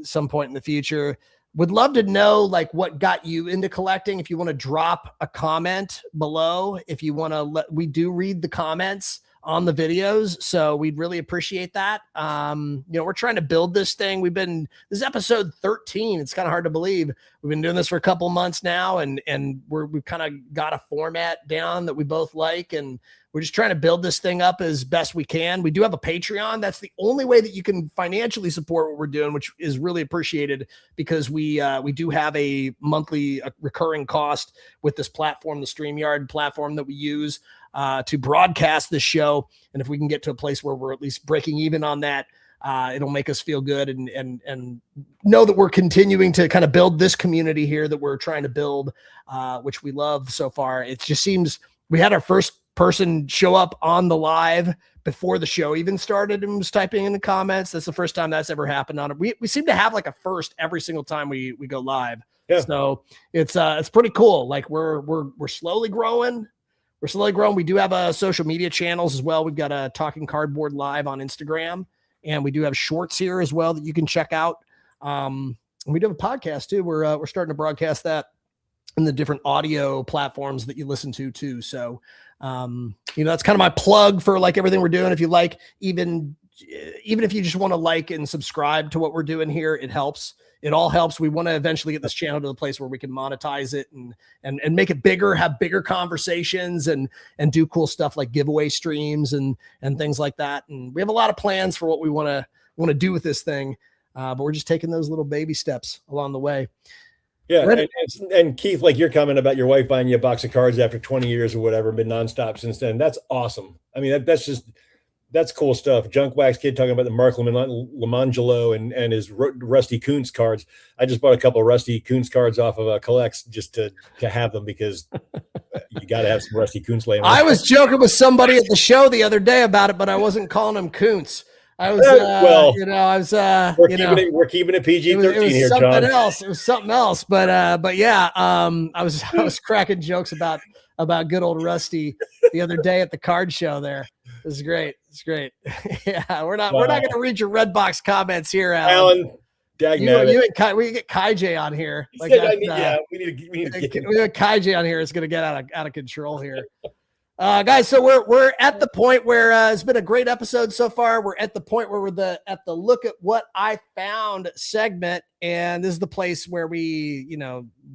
some point in the future, would love to know like what got you into collecting. If you want to drop a comment below, if you want to we do read the comments on the videos, so we'd really appreciate that. We're trying to build this thing. This is episode 13. It's kind of hard to believe we've been doing this for a couple months now, and we've kind of got a format down that we both like, and we're just trying to build this thing up as best we can. We do have a Patreon. That's the only way that you can financially support what we're doing, which is really appreciated, because we do have a monthly recurring cost with this platform, the StreamYard platform that we use to broadcast this show. And if we can get to a place where we're at least breaking even on that, it'll make us feel good and know that we're continuing to kind of build this community here that we're trying to build, which we love so far. It just seems we had our first person show up on the live before the show even started and was typing in the comments. That's the first time that's ever happened on it. We seem to have like a first every single time we go live. Yeah. So it's pretty cool. Like we're slowly growing. We're slowly growing. We do have social media channels as well. We've got a Talking Cardboard Live on Instagram, and we do have shorts here as well that you can check out. And we do have a podcast too. We're starting to broadcast that in the different audio platforms that you listen to too. So, that's kind of my plug for like everything we're doing. If you like, even if you just want to like and subscribe to what we're doing here, it helps. It all helps. We want to eventually get this channel to the place where we can monetize it and make it bigger, have bigger conversations and do cool stuff like giveaway streams and things like that. And we have a lot of plans for what we want to do with this thing. But we're just taking those little baby steps along the way. Yeah. And Keith, like your comment about your wife buying you a box of cards after 20 years or whatever, been nonstop since then. That's awesome. I mean, that's cool stuff. Junk Wax Kid talking about the Mark Lamangelo and his Rusty Kuntz cards. I just bought a couple of Rusty Kuntz cards off of Collects just to have them, because you got to have some Rusty Kuntz laying. I was joking with somebody at the show the other day about it, but I wasn't calling him Kuntz. I was, we're keeping it PG-13 here, John. It was something else, but yeah, I was cracking jokes about good old Rusty the other day at the card show there. It was great. It's great. Yeah, we're not going to read your red box comments here, Alan. We get KJ on here. Like we need to get KJ on here. It's going to get out of control here. Guys, so we're at the point where it's been a great episode so far. We're at the point where we're at the look at what I found segment, and this is the place where we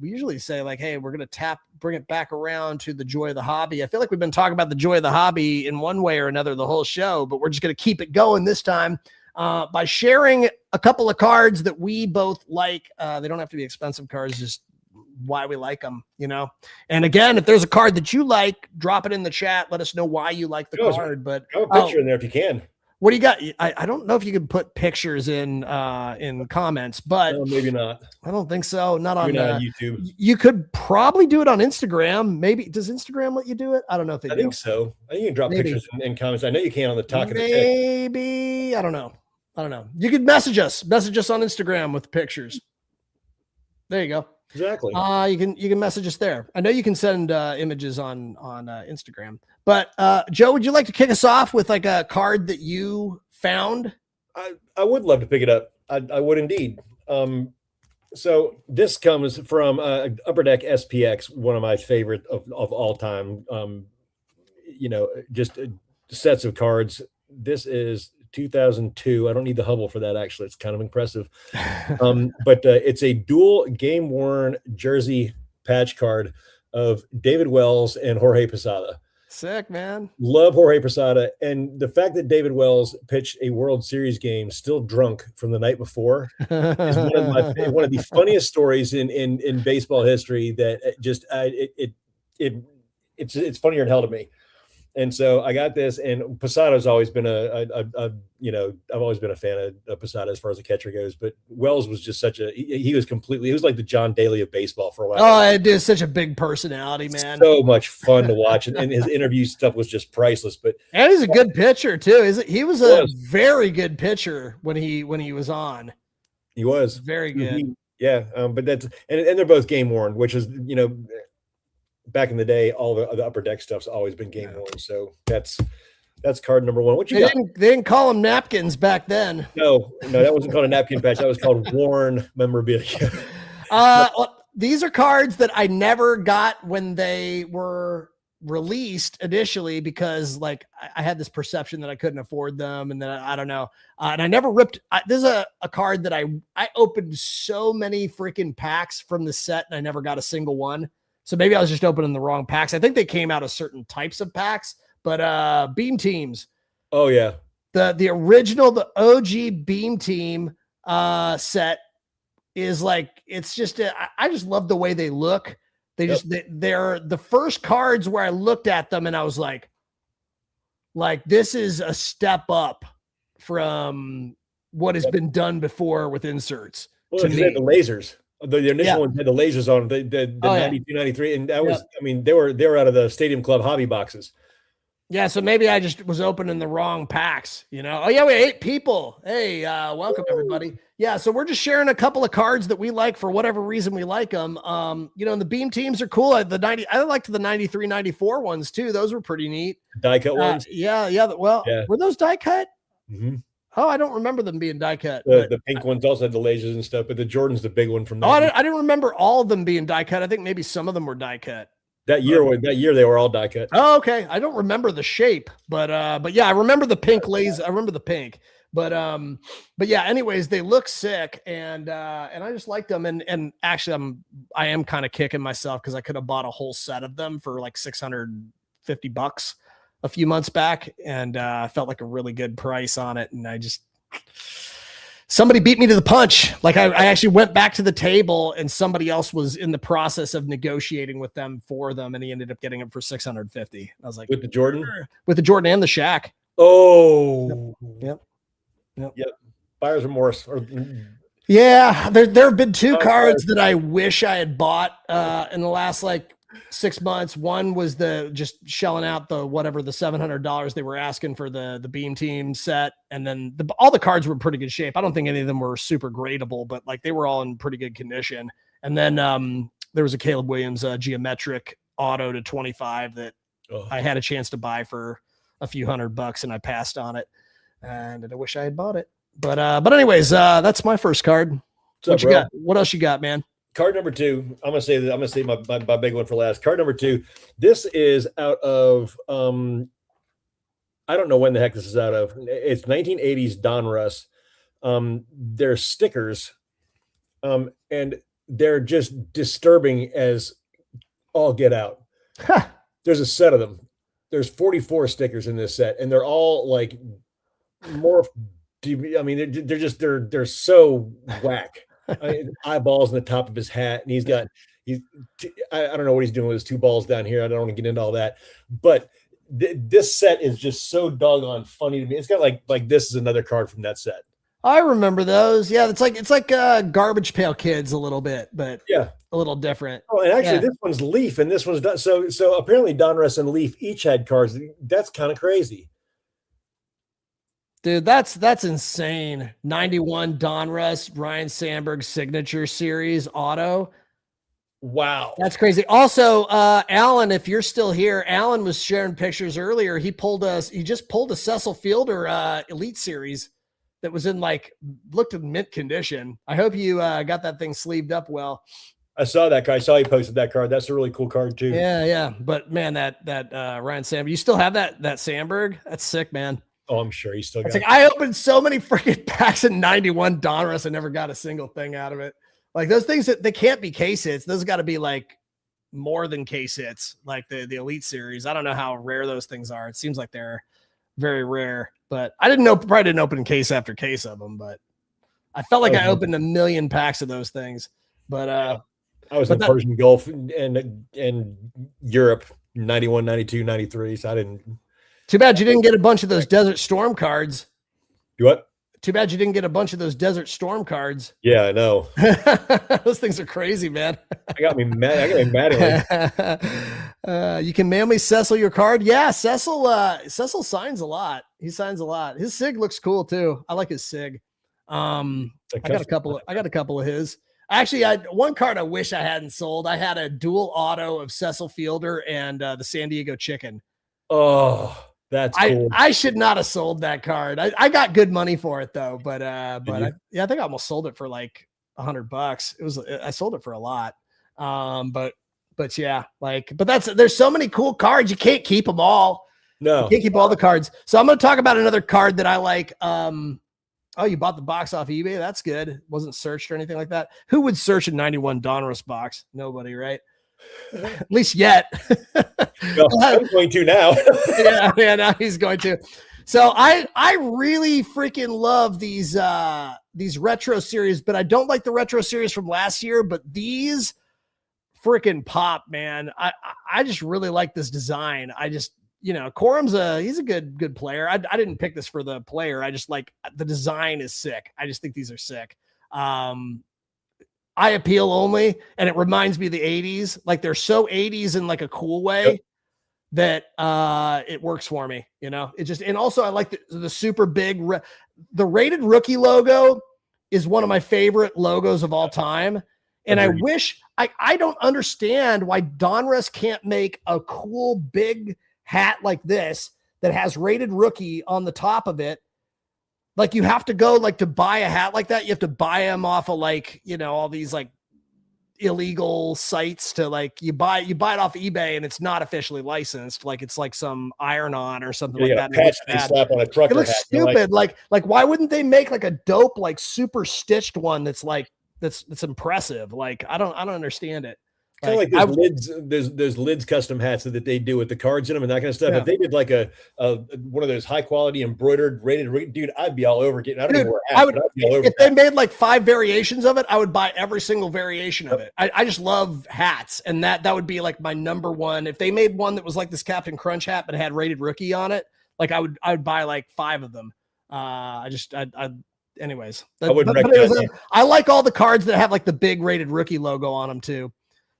usually say like, hey, we're gonna bring it back around to the joy of the hobby. I feel like we've been talking about the joy of the hobby in one way or another the whole show, but we're just gonna keep it going this time by sharing a couple of cards that we both like. They don't have to be expensive cards, just why we like them, and again, if there's a card that you like, drop it in the chat. Let us know why you like the card. But have a picture in there if you can. What do you got? I don't know if you can put pictures in comments, but maybe not. I don't think so. Not on YouTube. You could probably do it on Instagram. Maybe does Instagram let you do it? I don't know if they do. I think so. I think you can drop pictures in comments. I know you can on the talk of the day. Maybe I don't know. You could message us on Instagram with pictures. There you go. Exactly. You can message us there. I know you can send images on Instagram. But Joe, would you like to kick us off with like a card that you found? I would love to pick it up. I would indeed. So this comes from Upper Deck SPX, one of my favorite of all time. Just sets of cards. This is 2002. I don't need the Hubble for that. Actually, it's kind of impressive. But it's a dual game worn jersey patch card of David Wells and Jorge Posada. Sick, man. Love Jorge Posada, and the fact that David Wells pitched a World Series game still drunk from the night before is one of the funniest stories in baseball history. That it's funnier than hell to me. And so I got this, and Posada's always been I've always been a fan of Posada as far as the catcher goes. But Wells was just he was like the John Daly of baseball for a while. Oh, it is such a big personality, man. So much fun to watch, and his interview stuff was just priceless. And he's a good pitcher too. He was a very good pitcher when he was on. He was very good. But that's and they're both game worn, which is back in the day, all the Upper Deck stuff's always been game worn. So that's card number one. What you got? They didn't call them napkins back then. No, that wasn't called a napkin patch. That was called worn memorabilia. These are cards that I never got when they were released initially, because like I had this perception that I couldn't afford them, and then I don't know. And I never ripped. This is a card that I opened so many freaking packs from the set, and I never got a single one. So maybe I was just opening the wrong packs. I think they came out of certain types of packs, but Beam Teams. Oh yeah. The original, the OG Beam Team set is like, it's just, I just love the way they look. They're the first cards where I looked at them and I was like this is a step up from what has been done before with inserts. Well, they had the lasers. The initial ones had the lasers on the 92, 93, and that was, they were out of the Stadium Club hobby boxes. Yeah, so maybe I just was opening the wrong packs, Oh yeah, we 8 people. Hey, welcome everybody. Yeah, so we're just sharing a couple of cards that we like for whatever reason we like them. And the Beam Teams are cool. I liked the 93, 94 ones too. Those were pretty neat. Die cut ones. Were those die cut? Mm-hmm. Oh, I don't remember them being die cut. The pink ones also had the lasers and stuff, but the Jordan's the big one from. I didn't remember all of them being die cut. I think maybe some of them were die cut. That year they were all die cut. Oh, okay. I don't remember the shape, but yeah, I remember the pink laser. I remember the pink, but yeah. Anyways, they look sick, and I just liked them. And actually, I am kind of kicking myself because I could have bought a whole set of them for like $650 a few months back, and I felt like a really good price on it. And somebody beat me to the punch. Like I actually went back to the table, and somebody else was in the process of negotiating with them for them, and he ended up getting them for $650. I was like, with the Jordan and the Shaq. Oh, yep. Buyer's remorse. Yeah, there have been 2 cards that I wish I had bought in the last 6 months. One was just shelling out the $700 they were asking for the Beam Team set, and then all the cards were in pretty good shape. I don't think any of them were super gradable, but they were all in pretty good condition. And then there was a Caleb Williams geometric auto to 25 that I had a chance to buy for a few $100, and I passed on it, and I wish I had bought it. But anyways, that's my first card. What you got? What else you got, man? Card number 2. I'm gonna say my big one for last. Card number 2. This is out of I don't know when the heck this is out of. It's 1980s Donruss. They're stickers, and they're just disturbing as all get out. Huh. There's a set of them. There's 44 stickers in this set, and they're all like morph. They're so whack. Eyeballs in the top of his hat, and I don't know what he's doing with his 2 balls down here. I don't want to get into all that, but this set is just so doggone funny to me. It's got like this is another card from that set. I remember those. Yeah, it's like Garbage Pail Kids a little bit, but yeah, a little different. Oh, and actually, this one's Leaf, and this one's so apparently Donruss and Leaf each had cards. That's kind of crazy. Dude, that's insane. 91 Donruss, Ryan Sandberg signature series auto. Wow. That's crazy. Also, Alan, if you're still here, Alan was sharing pictures earlier. He just pulled a Cecil Fielder Elite Series that was in like looked in mint condition. I hope you got that thing sleeved up well. I saw that card. I saw you posted that card. That's a really cool card too. Yeah. But man, that Ryan Sandberg, you still have that Sandberg? That's sick, man. Oh, I'm sure he still got it. Like, I opened so many freaking packs in 91 Donruss and never got a single thing out of it. Like those things that they can't be case hits. Those got to be like more than case hits, like the Elite Series. I don't know how rare those things are. It seems like they're very rare, but I probably didn't open case after case of them, but I felt like I opened a million packs of those things. But I was in the Persian Gulf and Europe 91, 92, 93. So I didn't. Too bad you didn't get a bunch of those Desert Storm cards. You what? Too bad you didn't get a bunch of those Desert Storm cards. Yeah, I know. Those things are crazy, man. I got me mad. You can mail me Cecil your card. Yeah, Cecil signs a lot. He signs a lot. His SIG looks cool too. I like his SIG. I got a couple of his. Actually, one card I wish I hadn't sold. I had a dual auto of Cecil Fielder and the San Diego Chicken. Oh, that's cool. I should not have sold that card. I got good money for it though, but I think I almost sold it for like $100. I sold it for a lot. But yeah, there's so many cool cards. You can't keep them all. No, you can't keep all the cards. So I'm going to talk about another card that I like. Oh, you bought the box off eBay? That's good. It wasn't searched or anything like that. Who would search a 91 Donruss box? Nobody, right? At least yet. Well, I'm going to now. yeah, now he's going to. So I really freaking love these retro series, but I don't like the retro series from last year, but these freaking pop, man. I just really like this design. Corum's he's a good player. I didn't pick this for the player. I just like the design is sick. I just think these are sick. I appeal only, and it reminds me of the 80s. Like they're so 80s in like a cool way that it works for me. It just, and also I like the super big, the Rated Rookie logo is one of my favorite logos of all time. And I wish I don't understand why Donruss can't make a cool big hat like this that has Rated Rookie on the top of it. Like you have to go like to buy a hat like that. You have to buy them off of like, all these like illegal sites to like, you buy it off eBay and it's not officially licensed. Like it's like some iron-on or something like that. Patch they slap on a trucker it looks hat. Stupid. Like why wouldn't they make like a dope, like super stitched one that's like, that's impressive. Like, I don't understand it. Kind of like those lids custom hats that they do with the cards in them and that kind of stuff. Yeah. If they did like a one of those high quality embroidered rated, dude, I'd be all over getting. I don't even wear hats, I'd be all over. If they made like 5 variations of it, I would buy every single variation of it. I just love hats, and that would be like my number one. If they made one that was like this Captain Crunch hat but had Rated Rookie on it, like I would buy like 5 of them. Anyways, I wouldn't recommend that. I like all the cards that have like the big Rated Rookie logo on them too.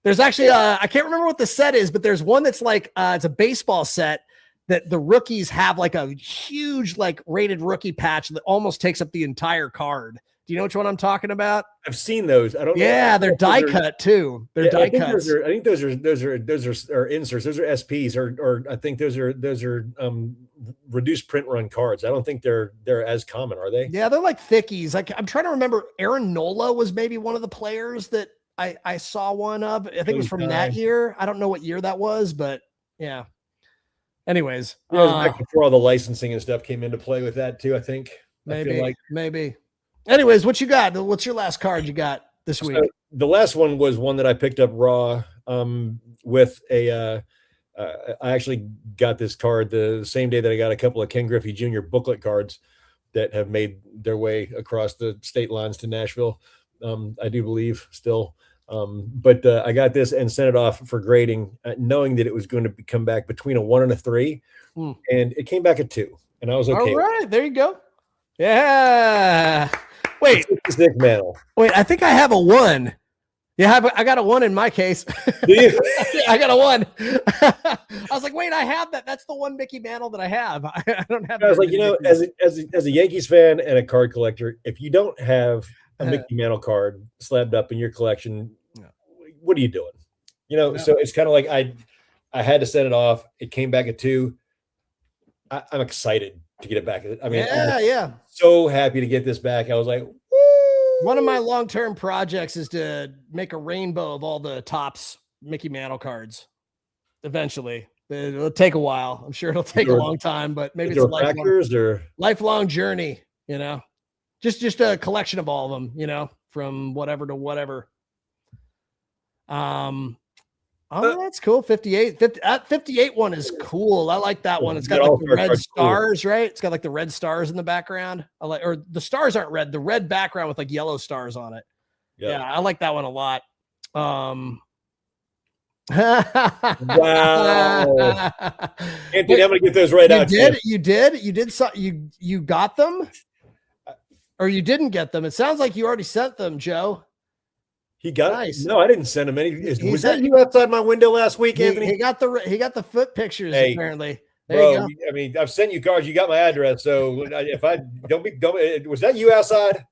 There's actually I can't remember what the set is, but there's one that's like it's a baseball set that the rookies have like a huge like Rated Rookie patch that almost takes up the entire card. Do you know which one I'm talking about? I've seen those. I don't know. Yeah, they're die cut too. They're die cuts. I think those are inserts. Those are SPs, or I think those are reduced print run cards. I don't think they're as common, are they? Yeah, they're like thickies. Like I'm trying to remember. Aaron Nola was maybe one of the players that I saw one of. I think it was from that year. I don't know what year that was, but yeah. Anyways, it was back before all the licensing and stuff came into play with that too. I think maybe. Anyways, what you got? What's your last card you got this week? So the last one was one that I picked up raw with a. I actually got this card the same day that I got a couple of Ken Griffey Jr. booklet cards that have made their way across the state lines to Nashville. I do believe still. But I got this and sent it off for grading, knowing that it was going to come back between a 1 and a 3, and it came back a 2, and I was okay. All right, there you go. Yeah. Wait, Wait, I think I have a 1. Yeah, I got a 1 in my case. Do you? I got a 1. I was like, wait, I have that. That's the one Mickey Mantle that I have. I don't have. I was like, as a Yankees fan and a card collector, if you don't have a Mickey Mantle card slabbed up in your collection, what are you doing? So it's kind of like I had to send it off. It came back at 2. I'm excited to get it back. I mean, yeah. so happy to get this back. I was like, woo! One of my long-term projects is to make a rainbow of all the Topps Mickey Mantle cards. Eventually, it'll take a while. I'm sure it'll take a long time, but maybe it's a lifelong journey. You know, just a collection of all of them. You know, from whatever to whatever. Oh, that's cool. 58. 58 one is cool. I like that one. It's got like the red stars, right? It's got like the red stars in the background. I like, or the stars aren't red, the red background with like yellow stars on it. Yeah, I like that one a lot. Wow. Anthony, I'm gonna get those right out. You got them? Or you didn't get them? It sounds like you already sent them, Joe. He got nice. No, I didn't send him any. Was that you outside my window last week, Anthony? He got the foot pictures apparently. There bro, you go. I mean, I've sent you cards. You got my address. So if I don't, was that you outside?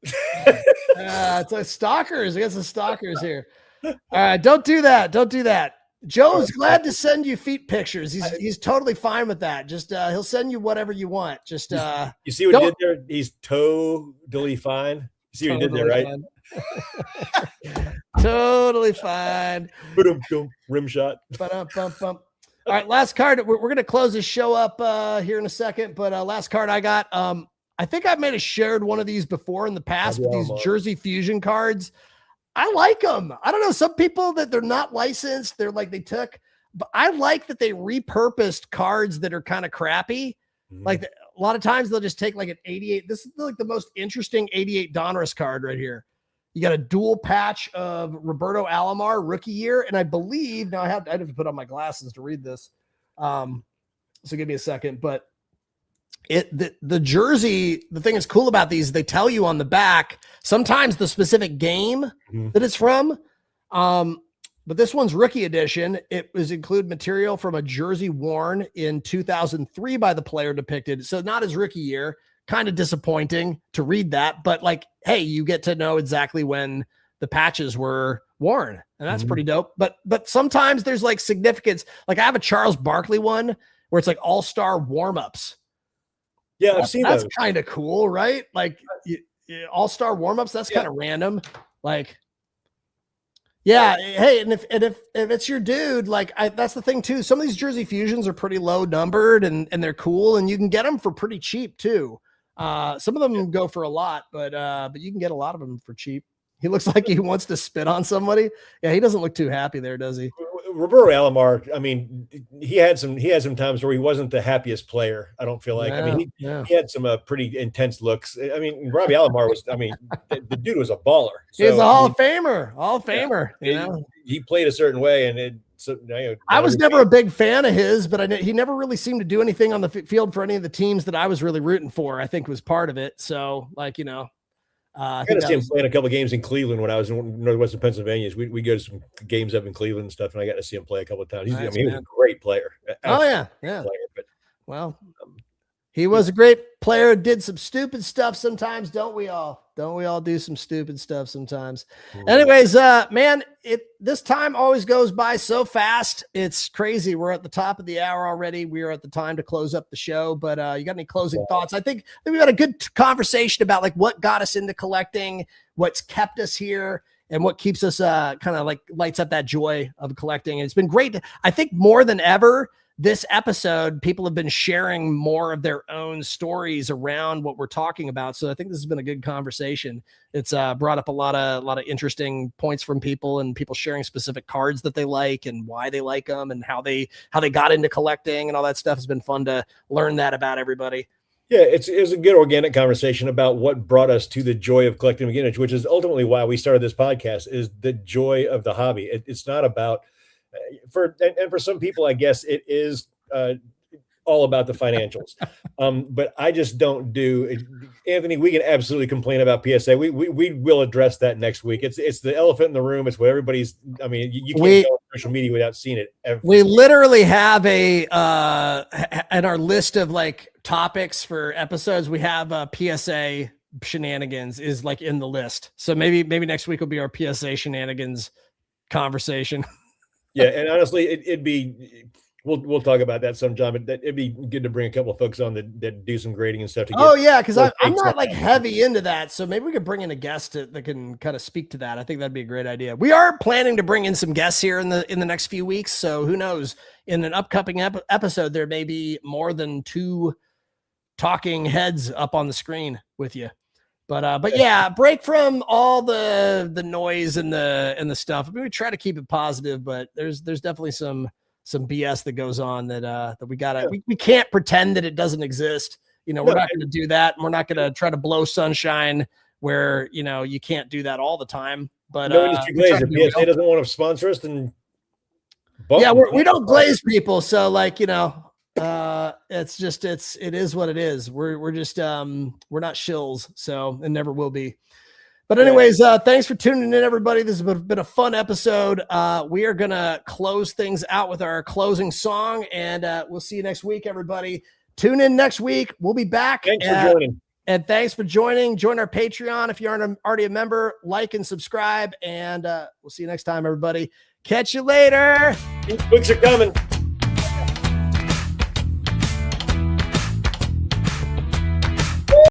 It's like stalkers. I got some stalkers here. All right, don't do that. Don't do that. Joe's glad to send you feet pictures. He's totally fine with that. Just he'll send you whatever you want. Just you see what he did there? He's totally fine. You see what he did there, right? Totally fine. Rim shot. All right, last card. We're going to close this show up here in a second, but last card I got. I think I may have shared one of these before in the past, but these Jersey Fusion cards. I like them. I don't know. Some people that they're not licensed, they're like they took, but I like that they repurposed cards that are kind of crappy. Like a lot of times they'll just take like an 88. This is like the most interesting 88 Donruss card right here. You got a dual patch of Roberto Alomar rookie year. And I believe now I have to put on my glasses to read this. So give me a second, but the jersey, the thing that's cool about these, they tell you on the back, sometimes the specific game that it's from. But this one's rookie edition. It was include material from a jersey worn in 2003 by the player depicted. So not his rookie year. Kind of disappointing to read that, but like, hey, you get to know exactly when the patches were worn, and that's pretty dope. But sometimes there's like significance. Like I have a Charles Barkley one where it's like all-star warm-ups. Yeah, I've seen that's kind of cool, right? Like all-star warm-ups. That's kind of random. Like, yeah. Hey, and if it's your dude, like that's the thing too. Some of these Jersey Fusions are pretty low numbered and they're cool, and you can get them for pretty cheap too. Some of them go for a lot, but you can get a lot of them for cheap. He looks like he wants to spit on somebody. Yeah, he doesn't look too happy there, does he? Roberto Alomar, I mean, he had some times where he wasn't the happiest player. I don't feel like. I mean, he had some pretty intense looks. I mean, Robbie Alomar was. I mean, the dude was a baller. So, he's a Hall of Famer. You know, he played a certain way, and I was never a big fan of his, but he never really seemed to do anything on the field for any of the teams that I was really rooting for. I think was part of it. So, like, you know. I got to see him playing a couple of games in Cleveland when I was in northwestern Pennsylvania. We go to some games up in Cleveland and stuff, and I got to see him play a couple of times. He was a great player. Player, but well, he was a great player. Did some stupid stuff sometimes, don't we all? Don't we all do some stupid stuff sometimes? Anyways, man, this time always goes by so fast. It's crazy. We're at the top of the hour already. We are at the time to close up the show, but you got any closing thoughts? I think we had a good conversation about like what got us into collecting, what's kept us here, and what keeps us kind of like lights up that joy of collecting. And it's been great. I think more than ever, this episode, people have been sharing more of their own stories around what we're talking about. So I think this has been a good conversation. It's brought up a lot of interesting points from people, and people sharing specific cards that they like and why they like them and how they got into collecting and all that stuff. Has been fun to learn that about everybody. Yeah, it was a good organic conversation about what brought us to the joy of collecting vintage, which is ultimately why we started this podcast, is the joy of the hobby. It's not about for some people, I guess it is all about the financials. But I just don't do Anthony. We can absolutely complain about PSA. We will address that next week. It's the elephant in the room. It's what everybody's. I mean, you can't go on social media without seeing it. We literally have in our list of like topics for episodes. We have PSA shenanigans is like in the list. So maybe next week will be our PSA shenanigans conversation. Yeah, and honestly, it'd be We'll talk about that sometime, but it'd be good to bring a couple of folks on that do some grading and stuff to get. Oh yeah, because I'm takes not on like that. heavy into that, so maybe we could bring in a guest that can kind of speak to that. I think that'd be a great idea. We are planning to bring in some guests here in the next few weeks, so who knows? In an upcoming episode, there may be more than 2 talking heads up on the screen with you. But yeah, break from all the noise and the stuff. I mean, we try to keep it positive, but there's definitely some BS that goes on that we gotta we can't pretend that it doesn't exist. You know, we're not going to do that, and we're not going to try to blow sunshine where you can't do that all the time. But no industry glaze. If PSA doesn't want to sponsor us, then we don't glaze people, so like it's just it is what it is. We're just we're not shills, so it never will be. But anyways, thanks for tuning in, everybody. This has been a fun episode. We are gonna close things out with our closing song, and we'll see you next week, everybody. Tune in next week. We'll be back. Thanks for joining. And thanks for joining. Join our Patreon if you aren't already a member. Like and subscribe, and we'll see you next time, everybody. Catch you later. These books are coming.